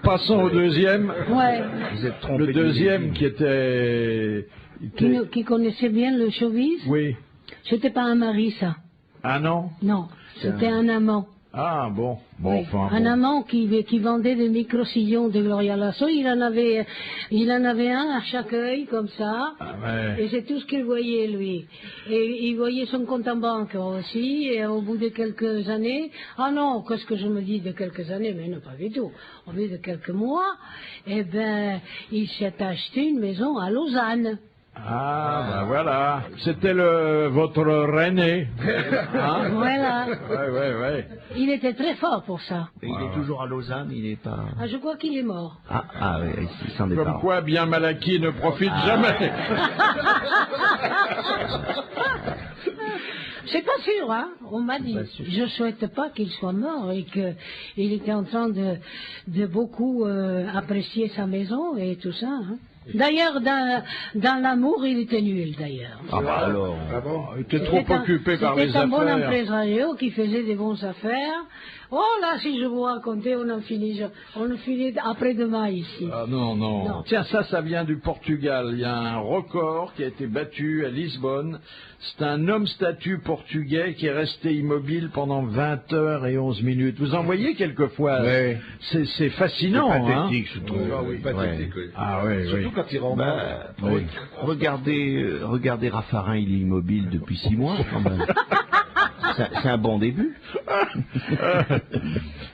passons au deuxième. Ouais. Vous êtes trompé. Le deuxième qui était... Qui connaissait bien le showbiz. Oui. C'était pas un mari, ça. Ah non? Non, c'était un amant. Ah bon, bon, Oui. enfin. Un bon. amant qui vendait des micro-sillons de Gloria Lasso, il en avait un à chaque œil, comme ça. Ah, ouais. Et c'est tout ce qu'il voyait, lui. Et il voyait son compte en banque aussi, et au bout de quelques années, ah non, qu'est-ce que je me dis de quelques années, mais non, pas du tout. Au bout de quelques mois, eh ben, il s'est acheté une maison à Lausanne. Ah, ben voilà. C'était votre René. Hein? Voilà. Ouais. Il était très fort pour ça. Et il est toujours à Lausanne, il est pas... Ah, je crois qu'il est mort. Ah oui, il s'en est Comme pas. quoi, bien mal acquis ne profite jamais. C'est pas sûr, hein. On m'a dit. Je souhaite pas qu'il soit mort et qu'il était en train de beaucoup apprécier sa maison et tout ça. Hein. D'ailleurs, dans l'amour, il était nul, d'ailleurs. Ah bah alors... Il était trop occupé par les C'était un bon affaires. impresario qui faisait des bonnes affaires. Oh là, si je vous racontais, on en finit après-demain ici. Ah non. Non. Tiens, ça vient du Portugal. Il y a un record qui a été battu à Lisbonne. C'est un homme-statue portugais qui est resté immobile pendant 20 heures et 11 minutes. Vous en voyez quelquefois? Ouais. C'est fascinant, C'est hein? pathétique, je trouve. Ah oui, pathétique, oui. Ah oui, Surtout oui. quand il rentre. Oui. Regardez Raffarin, il est immobile depuis 6 mois quand même. C'est un bon début.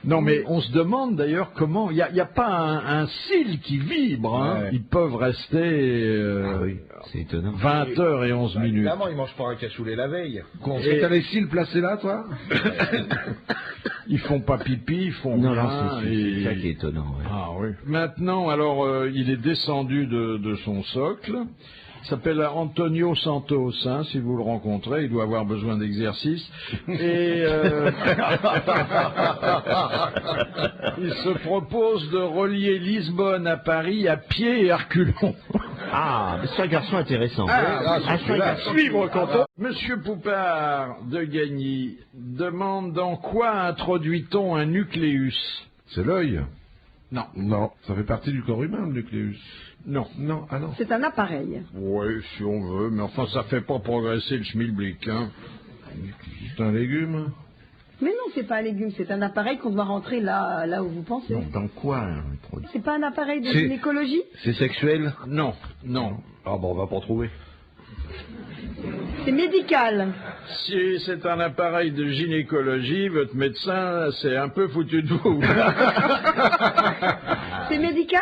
Non, mais on se demande d'ailleurs comment... Il n'y a pas un cil qui vibre. Hein? Ouais. Ils peuvent rester C'est étonnant. 20 heures et 11 minutes. Évidemment, il mange pas un cassoulet la veille. Et t'as les cils placés là, toi? Ils font pas pipi, ils font Non, rien, c'est ça qui est étonnant. Ouais. Ah oui. Maintenant, alors, il est descendu de son socle. Il s'appelle Antonio Santos, hein, si vous le rencontrez, il doit avoir besoin d'exercice. Et il se propose de relier Lisbonne à Paris à pied et à reculons. Ah, c'est un garçon intéressant. Suivre quand on... Monsieur Poupard de Gagny demande dans quoi introduit-on un nucléus? C'est l'œil. Non. Non, ça fait partie du corps humain, le nucléus. Non. Non, ah non. C'est un appareil. Oui, si on veut, mais enfin, ça fait pas progresser le schmilblick, hein. C'est un légume. Mais non, c'est pas un légume, c'est un appareil qu'on doit rentrer là où vous pensez. Non, dans quoi introduit? C'est pas un appareil de C'est- gynécologie? C'est sexuel? Non. Ah bon, on va pas trouver. C'est médical. Si c'est un appareil de gynécologie, votre médecin s'est un peu foutu de vous. C'est médical?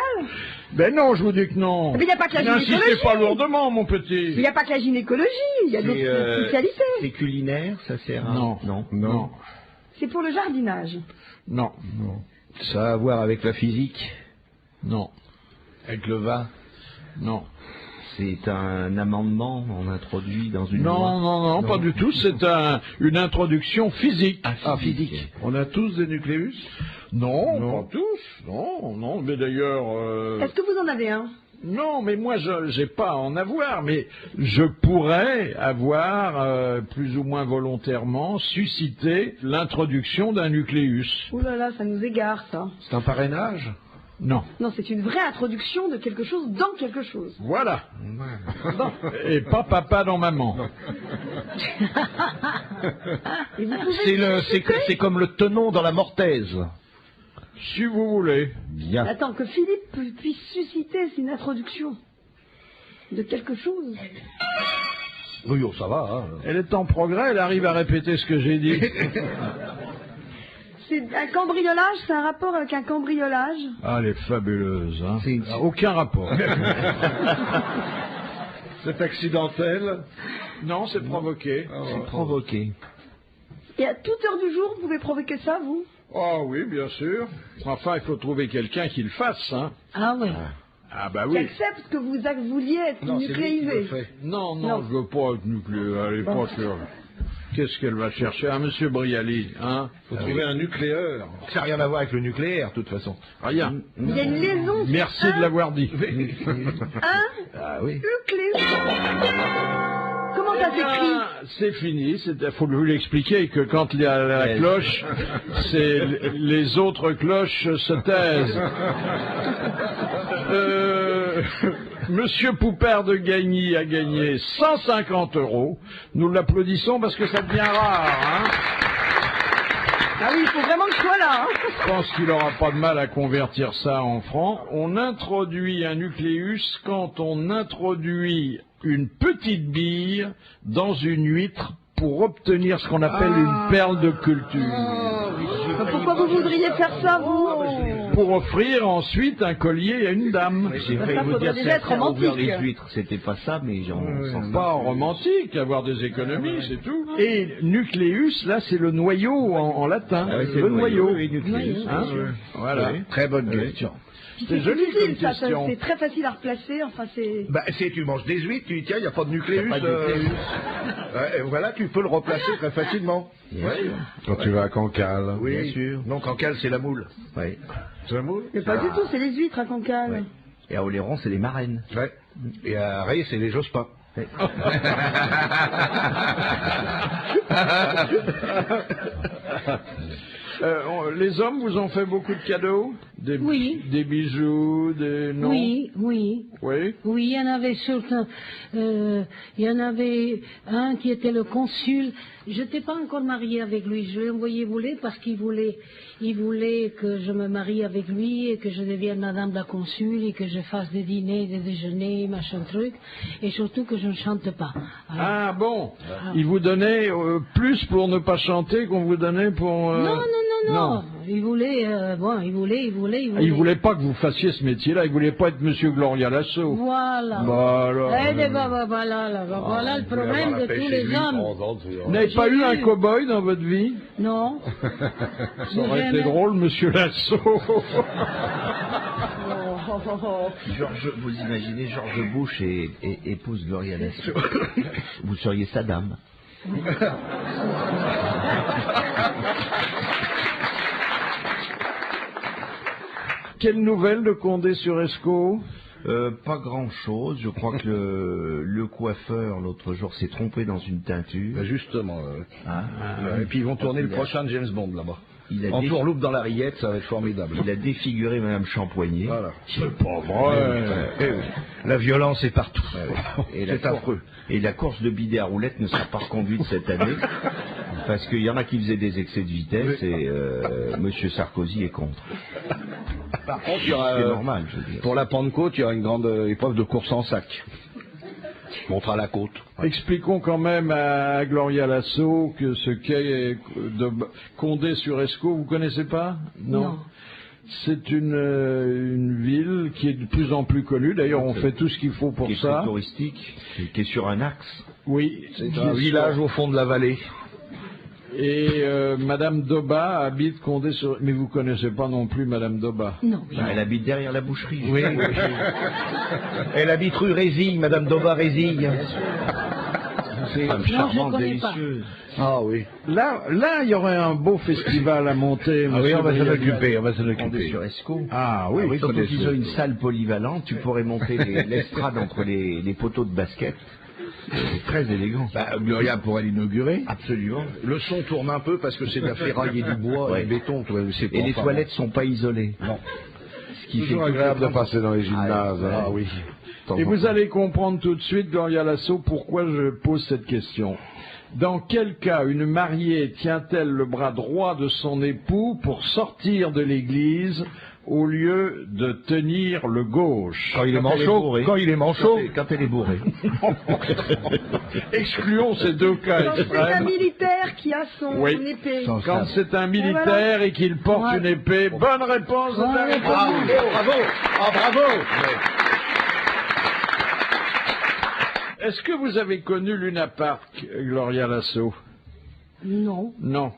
Ben non, je vous dis que non. Mais il n'y a pas que la N'insistez gynécologie. pas lourdement, mon Il petit. n'y a pas que la gynécologie, il y a d'autres spécialités. C'est culinaire, ça sert à... Non. Non. C'est pour le jardinage. Non. Ça a à voir avec la physique? Non. Avec le vin? Non. C'est un amendement, on introduit dans une loi. Non, pas du tout. C'est une introduction physique. Ah, physique. On a tous des nucléus? Non, pas tous. Non. Mais d'ailleurs... Est-ce que vous en avez un? Non, mais moi, je n'ai pas à en avoir, mais je pourrais avoir, plus ou moins volontairement, suscité l'introduction d'un nucléus. Ouh là là, ça nous égare, ça. C'est un parrainage? Non. Non, c'est une vraie introduction de quelque chose dans quelque chose. Voilà. Bon. Et pas papa dans maman. Et vous pouvez C'est comme le tenon dans la mortaise. Si vous voulez. Bien. Attends, que Philippe puisse susciter une introduction de quelque chose. Oui, oh, ça va, hein. Elle est en progrès, elle arrive à répéter ce que j'ai dit. C'est un cambriolage, c'est un rapport avec un cambriolage. Ah, elle est fabuleuse, hein. Aucun rapport. C'est accidentel. Non, c'est provoqué. C'est provoqué. Et à toute heure du jour, vous pouvez provoquer ça, vous? Ah oui, bien sûr. Enfin, il faut trouver quelqu'un qui le fasse, hein. Ah oui. Ah bah Qui oui. accepte que vous vouliez être Non, c'est lui qui le nucléisé. fait. Non, Non. je veux pas être nucléaire. Elle est pas sûre. Qu'est-ce qu'elle va chercher? Ah, monsieur Brialy, hein? Faut trouver un nucléaire. Ça n'a rien à voir avec le nucléaire, de toute façon. Rien. Il y a une liaison. Merci de l'avoir dit. Ah oui. Nucléus. Comment ça s'écrit? Ah, c'est fini. Il faut vous l'expliquer que quand il y a la cloche, les autres cloches se taisent. Monsieur Poupard de Gagny a gagné 150 €. Nous l'applaudissons parce que ça devient rare. Hein. Ah oui, il faut vraiment que je sois là. Hein. Je pense qu'il n'aura pas de mal à convertir ça en francs. On introduit un nucléus quand on introduit une petite bille dans une huître pour obtenir ce qu'on appelle une perle de culture. Pourquoi vous voudriez faire ça, vous? Pour offrir ensuite un collier à une dame. J'ai failli vous dire c'est ouvrir les huîtres, c'était pas ça, mais j'en Pas romantique, avoir des économies, c'est tout. Et nucléus, là, c'est le noyau en latin. Ah oui, c'est le noyau. Oui, nucléus, Hein, voilà. Oui, très bonne question. C'est joli comme difficile, ça, question. c'est très facile à replacer, enfin c'est... Bah, si tu manges des huîtres, tu dis tiens, il n'y a pas de nucléus. Y a pas de nucléus. Et voilà, tu peux le replacer très facilement. Ouais. Quand tu vas à Cancale. Oui, Bien sûr. Non, Cancale, c'est la moule. Ouais. C'est la moule? Mais pas du tout, c'est les huîtres à Cancale. Ouais. Et à Oléron, c'est les marraines. Ouais. Et à Ray, c'est les Jospin. Ouais. Les hommes vous ont fait beaucoup de cadeaux? Oui. Des bijoux, des... Non? Oui, oui. Oui? Oui, il y en avait surtout, il y en avait un qui était le consul. Je n'étais pas encore mariée avec lui. Je l'ai envoyé voler parce qu'il voulait que je me marie avec lui et que je devienne madame de la consul et que je fasse des dîners, des déjeuners, machin truc. Et surtout que je ne chante pas. Alors, Ah bon? Il vous donnait plus pour ne pas chanter qu'on vous donnait pour... non. Il voulait, il voulait pas que vous fassiez ce métier-là. Il voulait pas être Monsieur Gloria Lasso. Voilà. Bah alors, Voilà le problème de tous les hommes. Vous n'avez pas eu un cow-boy dans votre vie? Non. Ça aurait été drôle, Monsieur Lasso. George, vous imaginez George Bush et épouse Gloria Lasso. Vous seriez sa dame. Quelle nouvelle de Condé-sur-Escaut? Pas grand-chose. Je crois que le coiffeur, l'autre jour, s'est trompé dans une teinture. Bah, justement. Et puis ils vont tourner le prochain James Bond là-bas. Il a En tourloupe dans la rillette, ça va être formidable. Il a défiguré Madame Champoignet. Voilà. C'est pas vrai. La violence est partout. C'est affreux. Et la course de bidet à roulettes ne sera pas reconduite cette année. Parce qu'il y en a qui faisaient des excès de vitesse et Monsieur Sarkozy est contre. Par contre, il y aura, c'est normal, je veux dire. pour la Pentecôte, il y aura une grande épreuve de course en sac. Montre à la côte. Expliquons quand même à Gloria Lasso que ce qu'est de Condé-sur-Escaut, vous connaissez pas? Non. C'est une ville qui est de plus en plus connue. D'ailleurs, on fait tout ce qu'il faut pour Qui est ça. très touristique, qui est sur un axe. Oui. C'est un village au fond de la vallée. Et Madame Doba habite Condé-sur... Mais vous connaissez pas non plus Madame Doba? Non. Elle habite derrière la boucherie. Oui. Elle habite rue Résille, Madame Doba Résille. C'est je charmante, connais pas. délicieuse. Ah oui. Là, il y aurait un beau festival à monter. Ah oui, on va s'en Monsieur occuper, on va s'en occuper. Condé-sur-Escaut. Ah oui, Surtout qu'ils ont une salle polyvalente, tu pourrais monter l'estrade entre les poteaux de basket. C'est très élégant. Bah, Gloria pourrait l'inaugurer. Absolument. Le son tourne un peu parce que c'est de la ferraille et du bois Ouais. et du béton. Et les toilettes sont pas isolées. Non. Ce qui Toujours fait agréable de que- passer dans les gymnases. Ah, hein. oui. Et vous allez comprendre tout de suite, Gloria Lasso, pourquoi je pose cette question. Dans quel cas une mariée tient-elle le bras droit de son époux pour sortir de l'église au lieu de tenir le gauche? Quand il est Quand elle est manchot. bourrée. Quand il est manchot. Quand elle est bourrée. Excluons ces deux cas Quand c'est un extrêmes. militaire qui a son Oui. épée. Quand c'est un militaire et qu'il porte une épée, bonne réponse de Bonne Daniel. réponse. Bravo. Ah, bravo. Est-ce que vous avez connu Luna Park, Gloria Lasso? Non. Non.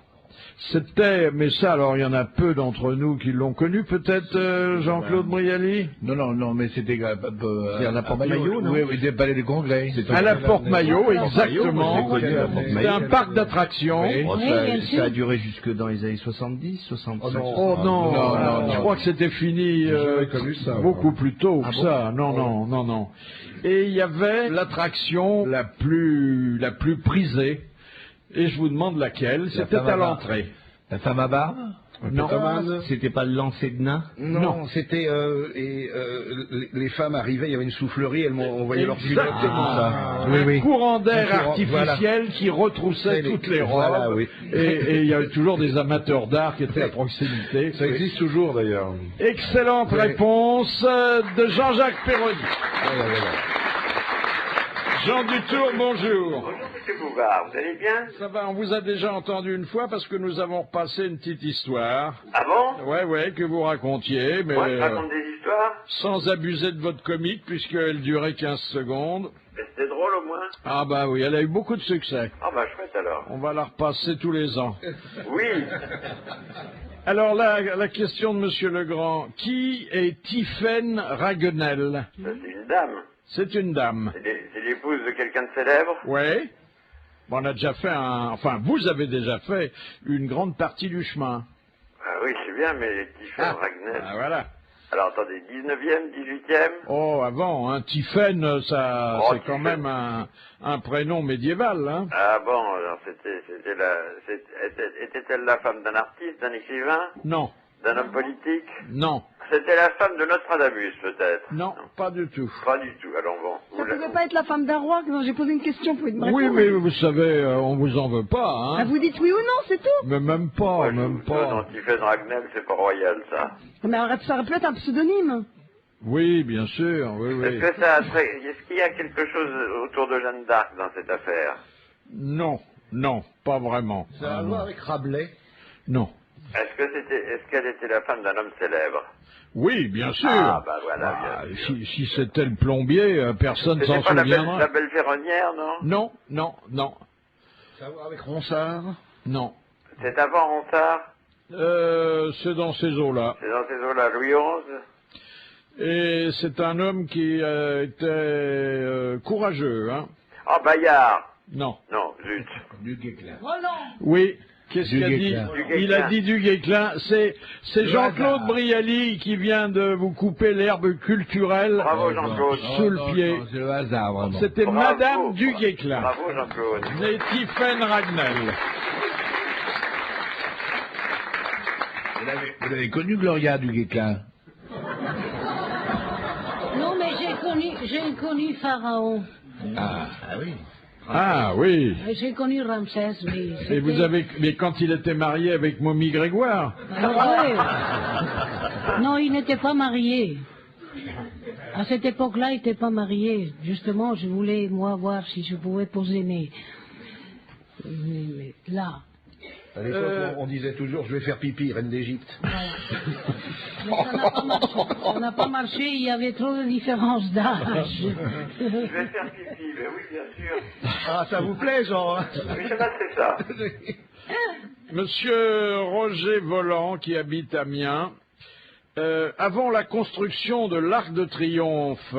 C'était, mais ça, alors il y en a peu d'entre nous qui l'ont connu, peut-être Jean-Claude Brialy? Non, mais c'était... Il y en a pas Maillot, non? Oui, des palais des congrès. À la Porte Maillot, exactement. Moi, j'ai connu la Porte C'est Maillot. un parc d'attractions. Oui. Oh, Oui, ça, bien sûr. ça a duré jusque dans les années 70, 65. Oh non, non, je crois que c'était fini J'avais connu ça, beaucoup plus tôt que bon ça. Non. Et il y avait l'attraction la plus prisée. Et je vous demande laquelle. C'était à femme à barbe. l'entrée. La femme à barbe? Non. C'était pas le lancer de nain? Non, c'était les femmes arrivaient, il y avait une soufflerie, on voyait leur culotte. Ah, Oui, oui. Un courant d'air Un courant, artificiel qui retroussait toutes les robes. Voilà, oui. Et il y avait toujours des amateurs d'art qui étaient à proximité. Ça existe toujours d'ailleurs. Excellente réponse de Jean-Jacques Perroni. Jean Dutour, bonjour. Bonjour, monsieur Bouvard, vous allez bien? Ça va, on vous a déjà entendu une fois parce que nous avons repassé une petite histoire. Ah bon? Ouais, que vous racontiez, mais Moi, je raconte des histoires? sans abuser de votre comique puisqu'elle durait 15 secondes. Mais c'était drôle au moins? Ah bah oui, elle a eu beaucoup de succès. Ah bah chouette alors. On va la repasser tous les ans. Oui. Alors là, la question de Monsieur Legrand. Qui est Tiphaine Raguenel? Ça, c'est une dame. C'est une dame. C'est l'épouse de quelqu'un de célèbre? Oui. Bon, on a déjà fait enfin, vous avez déjà fait une grande partie du chemin. Ah oui, je sais bien, mais Tiphaine Raguenel. Ah voilà. Alors attendez, 19e, 18e? Oh, avant, hein, Tiphaine, ça, c'est quand Tiphaine. même un prénom médiéval, hein. Ah bon, alors était-elle la femme d'un artiste, d'un écrivain? Non. D'un homme politique? Non. C'était la femme de Nostradamus, peut-être? Non, pas du tout. Pas du tout, alors bon. Ça pouvait pas être la femme d'un roi? Non, j'ai posé une question, vous pouvez me Oui, répondre. mais vous savez, on vous en veut pas, Ah, hein. vous dites oui ou non, c'est tout? Mais même pas, même pas. Non, Tiphaine Raguenel, c'est pas royal, ça. Mais ça aurait pu être un pseudonyme. Oui, bien sûr, oui, oui. Est-ce qu'il y a quelque chose autour de Jeanne d'Arc dans cette affaire? Non, pas vraiment. Ça a à voir avec Rabelais? Non. Est-ce qu'elle était la femme d'un homme célèbre? Oui, bien sûr. Ah, bah voilà, bien sûr. Si c'était le plombier, personne s'en C'était pas souviendra. la belle ferronnière, non? Non. Ça a à voir avec Ronsard? Non. C'est avant Ronsard? C'est dans ces eaux-là. C'est dans ces eaux-là, Louis XI? Et c'est un homme qui était courageux, hein. Ah, Bayard? Non. Non, zut. Du Guesclin. Oh non. Oui. Qu'est-ce qu'il a dit? Duguesclin. Il a dit du Guesclin. C'est Jean-Claude Brialy qui vient de vous couper l'herbe culturelle Bravo, Jean-Claude. sous le pied. Non, c'est le hasard, vraiment. C'était Bravo. Madame du Guesclin. Bravo, Jean-Claude. Née Tiphaine Raguenel. Vous l'avez connu, Gloria du Guesclin? Non, mais j'ai connu Pharaon. Ah oui. Ah oui. J'ai connu Ramsès, mais Et vous avez, mais quand il était marié avec Momie Grégoire. Non, il n'était pas marié. À cette époque-là, il n'était pas marié. Justement, je voulais, moi, voir si je pouvais poser mes là. À l'époque, on disait toujours, je vais faire pipi, reine d'Égypte. Voilà. Mais ça n'a pas marché. Ça n'a pas marché, il y avait trop de différence d'âge. Je vais faire pipi, mais oui, bien sûr. Ah, ça vous plaît, Jean, hein? Oui, c'est ça. Monsieur Roger Volant, qui habite Amiens, avant la construction de l'Arc de Triomphe,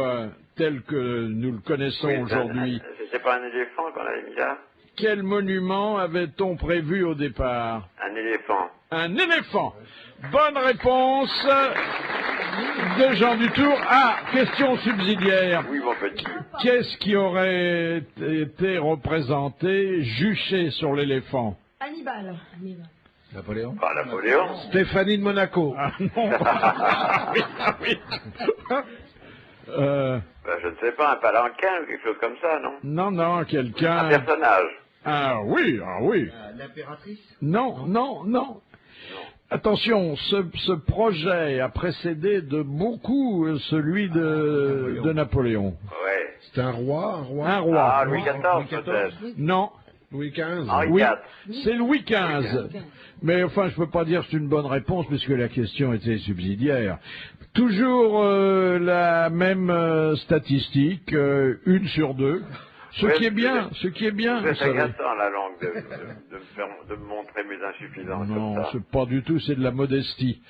tel que nous le connaissons aujourd'hui, C'était pas un éléphant qu'on avait mis là? quel monument avait-on prévu au départ? Un éléphant. Un éléphant. Bonne réponse de Jean Dutour. Ah, question subsidiaire. Oui, mon petit. Qu'est-ce qui aurait été représenté juché sur l'éléphant? Hannibal. Napoléon? Pas Napoléon. Stéphanie de Monaco. Ah non. Ah oui. Ben, je ne sais pas, un palanquin ou quelque chose comme ça, non? Non, quelqu'un... Un personnage. Ah oui. L'impératrice? Non. Attention, ce projet a précédé de beaucoup celui de Napoléon. Ouais. C'est un roi? Un roi. Ah, Louis XIV, peut-être. Non. Louis XV? Henri Oui, IV. c'est Louis XV. Mais enfin, je peux pas dire que c'est une bonne réponse puisque la question était subsidiaire. Toujours la même statistique, 1 sur 2. Ce qui est bien. C'est vous savez. agaçant, la langue, de me montrer mes insuffisances Non, comme ça. c'est pas du tout, c'est de la modestie.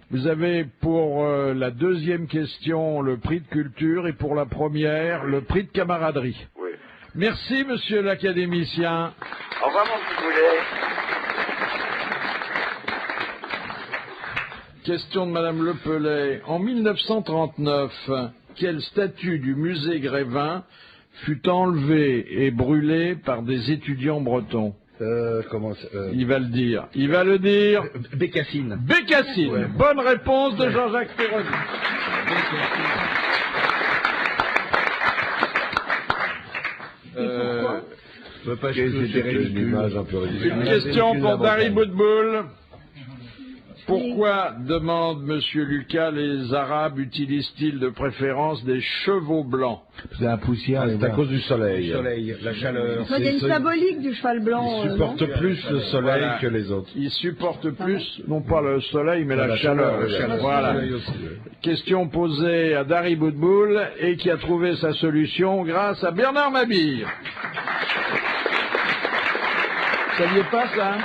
Vous avez pour la deuxième question le prix de culture et pour la première le prix de camaraderie. Oui. Merci, monsieur l'académicien. Au revoir, mon petit boulet. Question de madame Le Pellet. En 1939, quelle statue du musée Grévin fut enlevée et brûlée par des étudiants bretons? Il va le dire. Il va le dire. Bécassine. Bécassine. Ouais. Bonne réponse de Jean-Jacques Perroni. Parce que c'était une image un peu ridicule. Une question pour Dari Boudboul. Pourquoi, demande Monsieur Lucas, les Arabes utilisent-ils de préférence des chevaux blancs? C'est la poussière. C'est à cause du soleil. La chaleur. Il y a une symbolique du cheval blanc. Ils supportent plus le soleil que les autres. Ils supportent plus, non pas le soleil, mais la chaleur. Voilà. Question posée à Dari Boudboul et qui a trouvé sa solution grâce à Bernard Mabille. Vous saviez pas ça?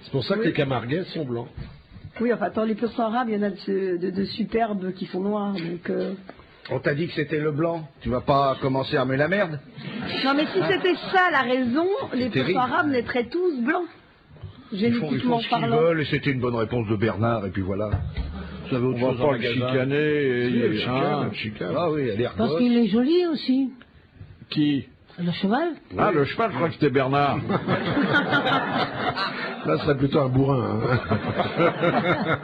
C'est pour ça que les Camarguais sont blancs. Oui, enfin, dans les poissons arabes, il y en a de superbes qui sont noirs. Donc, On t'a dit que c'était le blanc. Tu vas pas commencer à me la merde. non, mais si c'était ça la raison, les terrible. poissons arabes naîtraient tous blancs. Ils font Génétiquement ce qu'ils parlant. veulent et c'était une bonne réponse de Bernard et puis voilà. Vous avez autre On va chose pas en le magasin. chicaner. Si, elle hein. chicane. Ah oui, elle est Parce qu'il est joli aussi. Qui? Le cheval. Ah, le cheval, je crois que c'était Bernard. Là, ce serait plutôt un bourrin. Hein.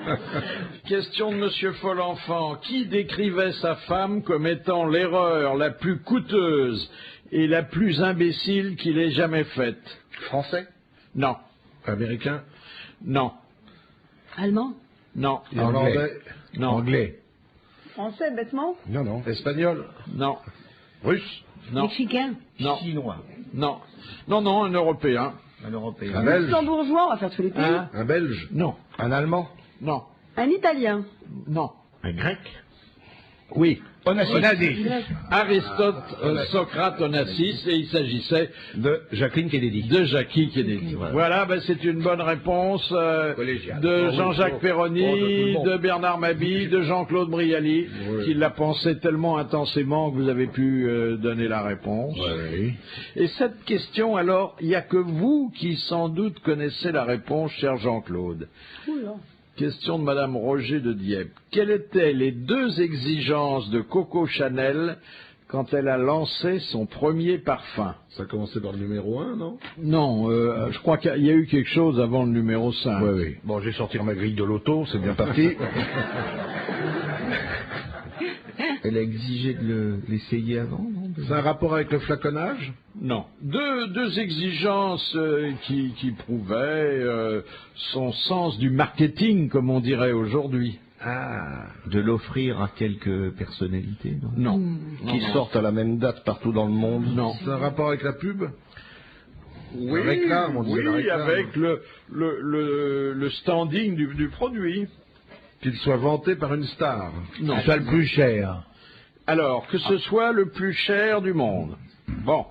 Question de Monsieur Folenfant. Qui décrivait sa femme comme étant l'erreur la plus coûteuse et la plus imbécile qu'il ait jamais faite? Français? Non. Américain? Non. Allemand. Non. Hollandais? Non. Anglais. Français, bêtement. Non, non. Espagnol? Non. Russe? Non. Mexicain. Non. Chinois. Non. Non, non, un Européen. Un Européen. Un Belge? Luxembourgeois, on va faire tous les pays. Hein? Un Belge? Non. Un Allemand? Non. Un Italien. Non. Un Grec? Oui. Onassis. Aristote, Socrate, Onassis, et il s'agissait De Jacqueline Kennedy. de Jackie Kennedy. Voilà, ben c'est une bonne réponse de Jean-Jacques Perroni, de Bernard Mabille, de Jean-Claude Brialy, qui l'a pensé tellement intensément que vous avez pu donner la réponse. Oui. Et cette question, alors, il n'y a que vous qui sans doute connaissez la réponse, cher Jean-Claude. Question de Madame Roger de Dieppe. Quelles étaient les deux exigences de Coco Chanel quand elle a lancé son premier parfum? Ça a commencé par le numéro 1, non? Non, je crois qu'il y a eu quelque chose avant le numéro 5. Oui, oui. Bon, je vais sortir ma grille de loto, c'est bien parti. Elle a exigé de l'essayer avant, non? C'est un rapport avec le flaconnage? Non. Deux exigences qui prouvaient son sens du marketing, comme on dirait aujourd'hui. Ah, de l'offrir à quelques personnalités, non? Non. Qui sortent à la même date partout dans le monde. Non. C'est un rapport avec la pub? Oui, La réclame, on disait la réclame. avec le standing du produit. Qu'il soit vanté par une star? Non. Que ce soit le plus cher. Alors, que ce soit le plus cher du monde. Bon.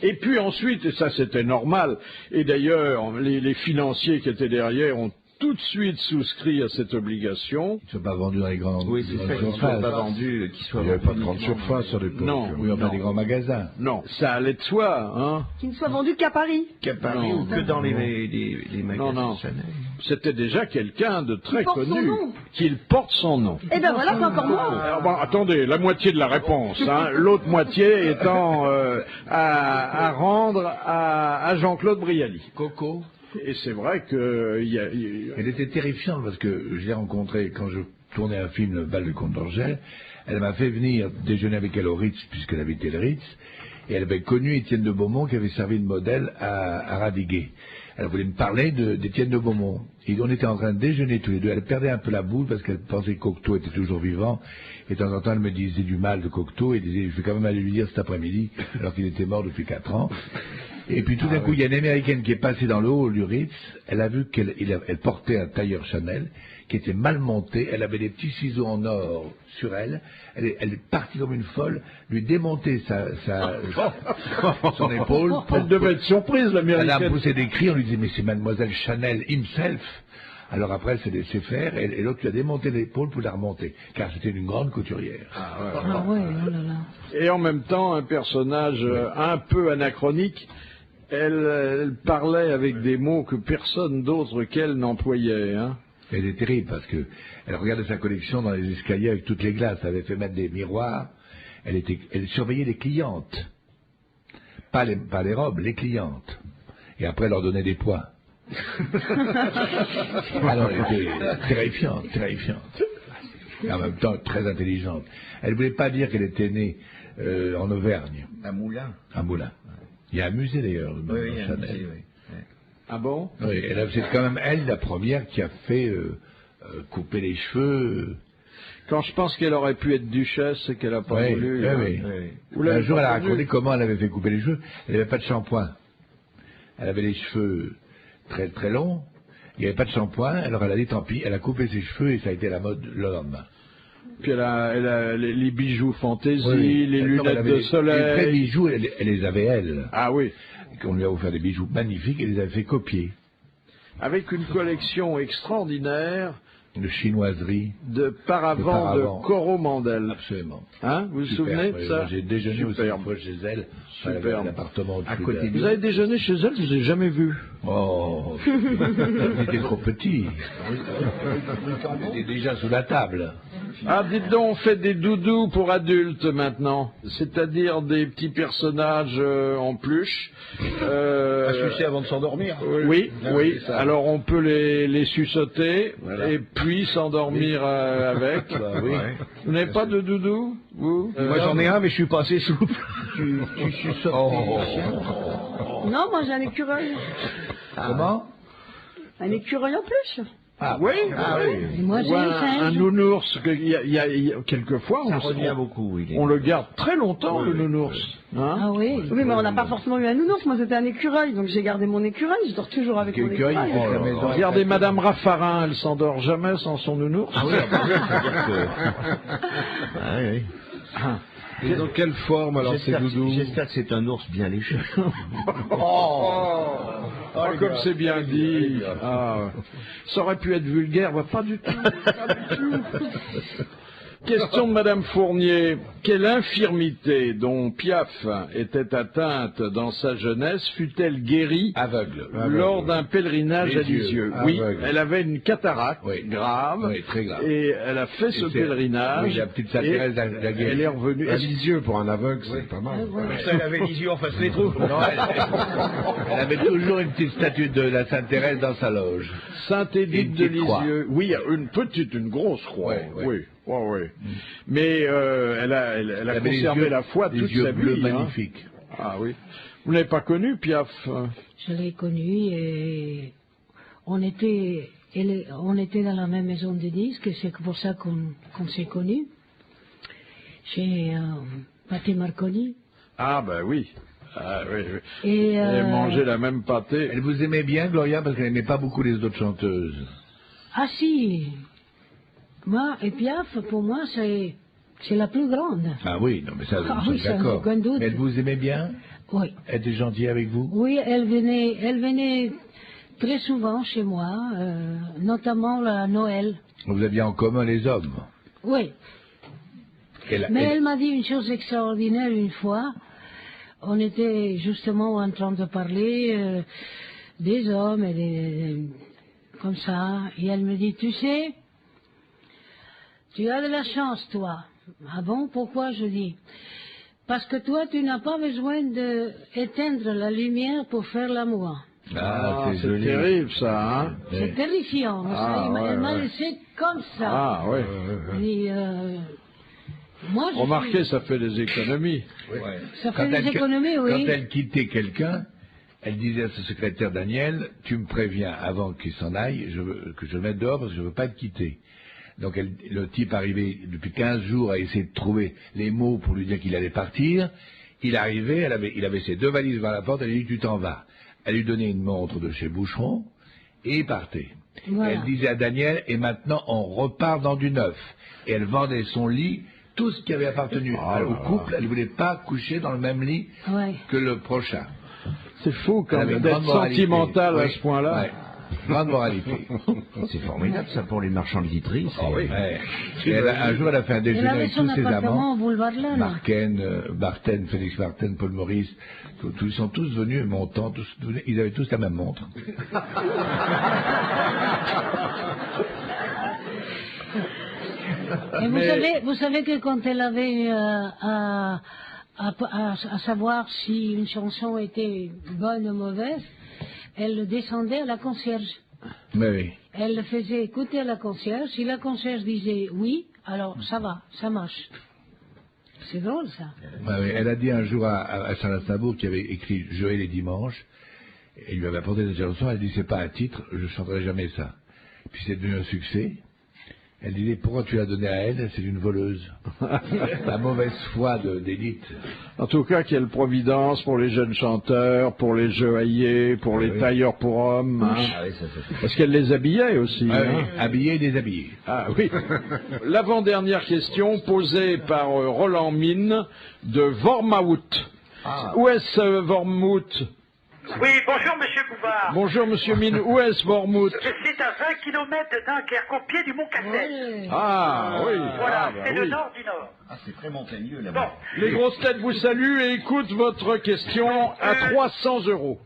Et puis ensuite, et ça c'était normal, et d'ailleurs les financiers qui étaient derrière ont tout de suite souscrit à cette obligation. Ils ne sont pas vendus dans les grandes Oui, c'est ça, qu'ils ne soient pas vendus, qu'ils soient Il n'y avait pas de vendus grande surface à l'époque. Non. Oui, enfin Non. des grands magasins. Non, ça allait de soi, hein. Qui ne soit vendu qu'à Paris. qu'à Paris Non. ou que dans les magasins non. Chanel. C'était déjà quelqu'un de très porte son connu, nom. qu'il porte son nom. Eh ben voilà, c'est encore moi. Alors bon, attendez, la moitié de la réponse, hein, l'autre moitié étant à rendre à Jean-Claude Brialy. Coco. Et c'est vrai que Elle était terrifiante parce que je l'ai rencontrée quand je tournais un film, Le bal de Comte d'Angèle. Elle m'a fait venir déjeuner avec elle au Ritz, puisqu'elle habitait le Ritz. Et elle avait connu Étienne de Beaumont qui avait servi de modèle à Radiguet. Elle voulait me parler d'Étienne de Beaumont. Et on était en train de déjeuner tous les deux. Elle perdait un peu la boule parce qu'elle pensait que Cocteau était toujours vivant. Et de temps en temps, elle me disait du mal de Cocteau et disait, je vais quand même aller lui dire cet après-midi, alors qu'il était mort depuis 4 ans. Et puis tout d'un coup, il y a une Américaine qui est passée dans le hall du Ritz. Elle a vu qu'elle portait un tailleur Chanel qui était mal monté. Elle avait des petits ciseaux en or sur elle. Elle est partie comme une folle, lui démonter son épaule. elle devait être surprise, Elle a l'américaine. poussé des cris, on lui disait, mais c'est mademoiselle Chanel himself. Alors après, elle s'est laissé faire, et l'autre lui a démonté l'épaule pour la remonter, car c'était une grande couturière. Ah ouais, oh là là. Et en même temps, un personnage un peu anachronique. Elle parlait avec des mots que personne d'autre qu'elle n'employait, hein. Elle est terrible parce que elle regardait sa collection dans les escaliers avec toutes les glaces. Elle avait fait mettre des miroirs. Elle surveillait les clientes. Pas les robes, les clientes. Et après, elle leur donnait des poids. Alors, elle était terrifiante, terrifiante. Et en même temps, très intelligente. Elle ne voulait pas dire qu'elle était née en Auvergne. Un moulin. Un moulin. Il y a un musée d'ailleurs, Oui, il y a un Chanel. musée, oui. Ah bon? Oui, c'est quand même elle la première qui a fait couper les cheveux. Quand je pense qu'elle aurait pu être duchesse, c'est qu'elle n'a pas Oui, voulu. oui, oui. Un jour, elle a raconté comment elle avait fait couper les cheveux. Elle n'avait pas de shampoing. Elle avait les cheveux très très longs. Il n'y avait pas de shampoing. Alors elle a dit tant pis. Elle a coupé ses cheveux et ça a été la mode le lendemain. Puis elle a les bijoux fantaisie, Oui. les Non, lunettes elle de avait soleil. Les vrais bijoux, elle les avait elle. Ah oui. On lui a offert des bijoux magnifiques et les avait fait copier. Avec une collection extraordinaire De chinoiserie. de paravents de Coromandel. Absolument. Hein, vous vous Super, souvenez de oui, ça? moi, j'ai déjeuné aussi Superbe. une fois chez elle. Superbe. L'appartement À côté Vous avez déjeuné chez elle, je ne vous ai jamais vu. Oh, j'étais trop petit. J'étais déjà sous la table. Ah, dites donc, on fait des doudous pour adultes maintenant. C'est-à-dire des petits personnages en peluche. À sucer avant de s'endormir. Oui, Ah, oui. c'est ça. Alors on peut les suçoter et puis s'endormir avec. Bah oui. Vous n'avez pas de doudou, vous? Moi j'en ai un, mais je suis pas assez souple. Tu suçotes Non, moi j'ai un écureuil. Comment? Un écureuil en plus. Ah oui, ah, oui. Et moi, j'ai Ou un un singe. nounours. Il y a quelquefois, Ça revient beaucoup, il est. on le garde très longtemps, le nounours. Hein? Ah oui. Oui, mais on n'a pas forcément eu un nounours. Moi, c'était un écureuil, donc j'ai gardé mon écureuil. Je dors toujours avec mon Écureuil, écureuil. il fait sa maison. Regardez Madame Raffarin, elle s'endort jamais sans son nounours. Ah oui, c'est-à-dire que... Ah oui. Et dans quelle forme alors ces doudous? J'espère que c'est un ours bien léché. Oh, comme c'est bien dit. Ah, ça aurait pu être vulgaire, bah, pas du tout. Pas du tout. Question de Madame Fournier. Quelle infirmité dont Piaf était atteinte dans sa jeunesse fut-elle guérie Aveugle. lors d'un pèlerinage Les à Lisieux? yeux, Oui, aveugle. elle avait une cataracte Oui. grave. Oui, très grave. Et elle a fait ce Et c'est- pèlerinage. oui, la petite Sainte et Thérèse la guérit. elle est revenue. À Lisieux pour un aveugle, c'est pas mal. Ouais. Elle avait les yeux en face des trous. Non, elle avait toujours une petite statue de la Sainte Thérèse dans sa loge. Saint-Édith Une de petite croix. Lisieux. Oui, une grosse croix. Ouais, ouais. Oui. Ouais, ouais. Mais elle a avait les conservé yeux- la foi des toute yeux sa bleus vie. Hein. magnifiques. Ah oui. Vous n'avez pas connu Piaf? Je l'ai connu et on était dans la même maison de disques, et c'est pour ça qu'on s'est connus. Chez Pâté Marconi. Ah ben oui. Ah, oui, oui. Et, Elle mangeait la même pâté. Elle vous aimait bien, Gloria, parce qu'elle n'aimait pas beaucoup les autres chanteuses. Ah si, moi, et Piaf, pour moi, c'est la plus grande. Ah oui, non mais ça, Ah nous oui, sommes sans d'accord. aucun doute. Mais elle vous aimait bien? Oui. Elle était gentille avec vous? Oui, elle venait très souvent chez moi, notamment à Noël. Vous aviez en commun les hommes. Oui. Elle- Mais elle- elle m'a dit une chose extraordinaire une fois. On était justement en train de parler des hommes et comme ça. Et elle me dit, tu sais, tu as de la chance, toi. Ah bon, pourquoi? Je dis, parce que toi, tu n'as pas besoin d'éteindre la lumière pour faire l'amour. Ah, c'est c'est joli. terrible ça, hein? C'est terrifiant. Ah, ça. Elle m'a ouais. laissé comme ça. Ah oui. Et, moi, je Remarquez, suis- ça fait des économies. Ouais. Ça fait Quand des économies, oui. Quand elle quittait quelqu'un, elle disait à son secrétaire Daniel, tu me préviens avant qu'il s'en aille, que je le mette dehors parce que je ne veux pas te quitter. Donc le type arrivait depuis 15 jours à essayer de trouver les mots pour lui dire qu'il allait partir. Il arrivait, il avait ses 2 valises devant la porte, elle lui dit tu t'en vas. Elle lui donnait une montre de chez Boucheron et il partait. Voilà. Elle disait à Daniel, et maintenant on repart dans du neuf. Et elle vendait son lit, tout ce qui avait appartenu au couple, elle ne voulait pas coucher dans le même lit Ouais. que le prochain. C'est fou quand Elle avait même une d'être grande moralité. sentimental à Oui. ce point-là. Ouais. Grande moralité. C'est formidable ça pour les marchands de literie. c'est- Ouais. Et un jour, elle a fait un Elle déjeuner avait avec son tous ses appartement amants. au boulevard de l'Anne. Barten, Félix Barten, Paul Maurice, ils sont tous venus, montants, ils avaient tous la même montre. Et Mais- vous savez que quand elle avait à savoir si une chanson était bonne ou mauvaise, elle descendait à la concierge. Mais oui. Elle faisait écouter à la concierge. Si la concierge disait oui, alors ça va, ça marche. C'est drôle, ça. Ouais, ouais. Elle a dit un jour à Saint-Aznavour, qui avait écrit Joël les dimanches, et il lui avait apporté des chansons, elle dit c'est pas un titre, je chanterai jamais ça. Puis c'est devenu un succès. Elle disait pourquoi tu l'as donné à elle, c'est une voleuse. La mauvaise foi d'élite. En tout cas, quelle providence pour les jeunes chanteurs, pour les joailliers, pour les tailleurs pour hommes. Hein. Ah oui, ça. Parce qu'elle les habillait aussi. Ah, hein. oui. Habillés et déshabillés. Ah oui. L'avant-dernière question posée par Roland Mine de Wormhout. Ah. Où est-ce Wormhout? Oui, bonjour Monsieur Bouvard. Bonjour Monsieur Mine, où est-ce Wormhout? C'est à 20 km de Dunkerque, au pied du Mont Cassel. Ah oui. Voilà, Ah, bah c'est oui. le nord du nord. Ah, c'est très montagneux là-bas. Les grosses têtes vous saluent et écoutent votre question à 300 €.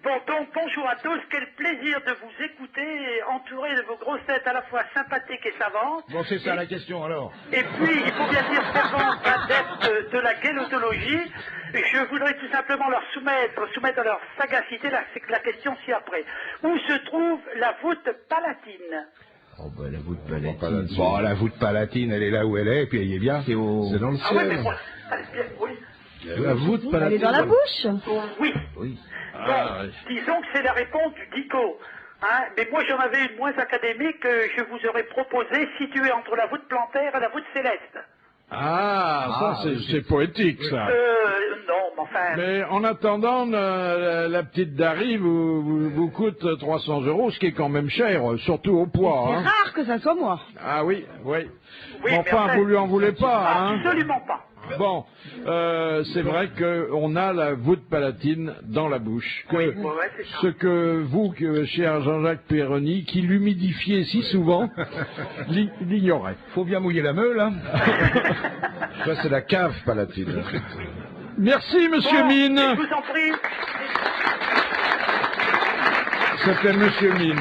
Bon, donc bonjour à tous, quel plaisir de vous écouter, entouré de vos grosses têtes à la fois sympathiques et savantes. Bon, c'est ça la question alors. Et puis, il faut bien dire fervent adepte de la guélotologie. Je voudrais tout simplement leur soumettre à leur sagacité la question ci-après. Où se trouve la voûte palatine? Oh, bah, la voûte palatine. Bon, la voûte palatine, elle est là où elle est, et puis elle y est bien. C'est dans le Ah ouais, ciel. mais moi, oui. La voûte palatine. Elle est dans la bouche. Oui. Oui. Bon, disons que c'est la réponse du dico. Hein, mais moi j'en avais une moins académique que je vous aurais proposée, située entre la voûte plantaire et la voûte céleste. Ah, ça c'est poétique ça. Non, mais enfin... Mais en attendant, la petite Dari vous coûte 300 €, ce qui est quand même cher, surtout au poids. C'est Hein. rare que ça soit moi. Ah oui, oui. Oui, Enfin, vous lui en voulez pas, hein. Absolument pas. Bon, c'est vrai qu'on a la voûte palatine dans la bouche. Ouais, c'est ça. Ce que vous, cher Jean-Jacques Perroni, qui l'humidifiez si souvent, l'ignorez. Faut bien mouiller la meule, hein. Ça, c'est la cave palatine. Merci, Monsieur Bon, Mine. Je vous en prie. C'était Monsieur Mine.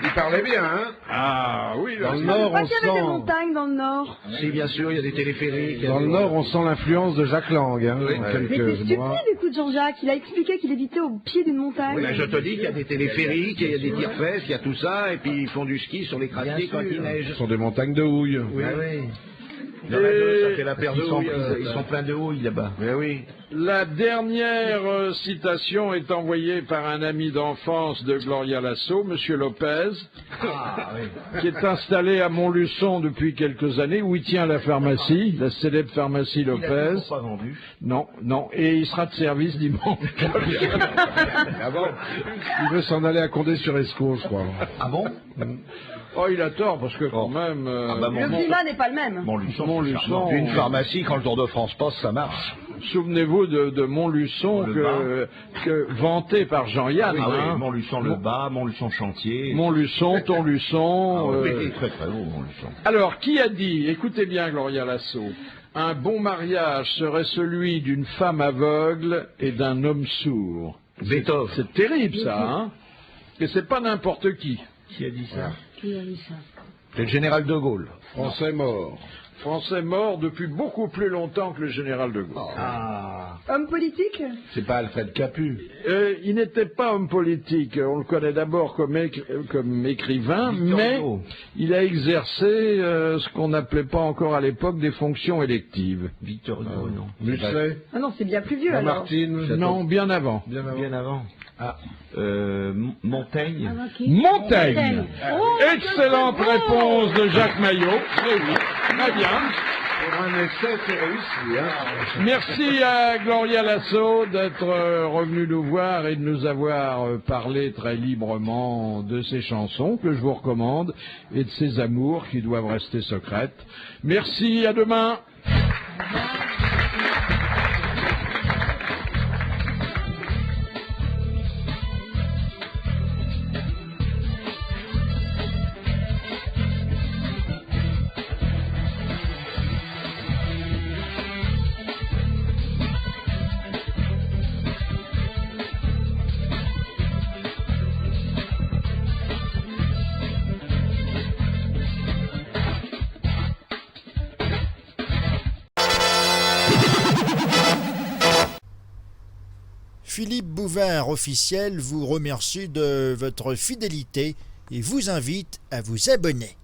Il parlait bien, hein. Ah oui, Dans le Je Nord, pas on qu'il y avait des sent... montagnes dans le Nord. Si, bien sûr, il y a des téléphériques. Dans le Nord, on sent l'influence de Jacques Lang, hein, Oui. en Mais quelques t'es stupide, mois. écoute Jean-Jacques, il a expliqué qu'il habitait au pied d'une montagne. Oui, ben, je te dis qu'il y a des téléphériques, il y a des tire-fesses, il y a tout ça, et puis ils font du ski sur les crassiers quand il neige. Ce sont des montagnes de houille. Oui. Ah oui. Il y en a deux, ça fait la paire de houille. Ils sont pleins de houille là-bas. Mais oui. La dernière citation est envoyée par un ami d'enfance de Gloria Lasso, Monsieur Lopez, qui est installé à Montluçon depuis quelques années, où il tient la pharmacie, la célèbre pharmacie Lopez. Pas vendu. Non, non, et il sera de service dimanche. Ah bon? Il veut s'en aller à Condé-sur-Escaut, je crois. Ah bon? Oh, il a tort, parce que quand même... Le climat n'est pas le même. Montluçon, Une pharmacie, quand le Tour de France passe, ça marche. souvenez-vous de Montluçon, que vanté par Jean-Yann. Ah oui, hein. Montluçon le bas, Montluçon chantier. Montluçon, Tonluçon. Ah oui, très très beau, Montluçon. Alors, qui a dit, écoutez bien Gloria Lasso, un bon mariage serait celui d'une femme aveugle et d'un homme sourd. Beethoven. C'est terrible ça, hein. Et c'est pas n'importe qui. Qui a dit ça? Qui a dit ça? C'est le général de Gaulle. Français mort. Français mort depuis beaucoup plus longtemps que le général de Gaulle. Ah. Homme politique? C'est pas Alfred Capu. Il n'était pas homme politique. On le connaît d'abord comme écrivain, Victor mais Hugo. il a exercé ce qu'on n'appelait pas encore à l'époque des fonctions électives. Victor Hugo, non. Musset. Ah non, c'est bien plus vieux alors. Lamartine. Non, bien avant. Bien avant. Bien avant. Ah. Montaigne. Ah, qui? Montaigne. Oh, Excellente réponse de Jacques Maillot. Eh oui, très bien. Pour un essai, c'est réussi, hein. Merci à Gloria Lasso d'être revenue nous voir et de nous avoir parlé très librement de ses chansons que je vous recommande et de ses amours qui doivent rester secrètes. Merci, à demain. Philippe Bouvard officiel vous remercie de votre fidélité et vous invite à vous abonner.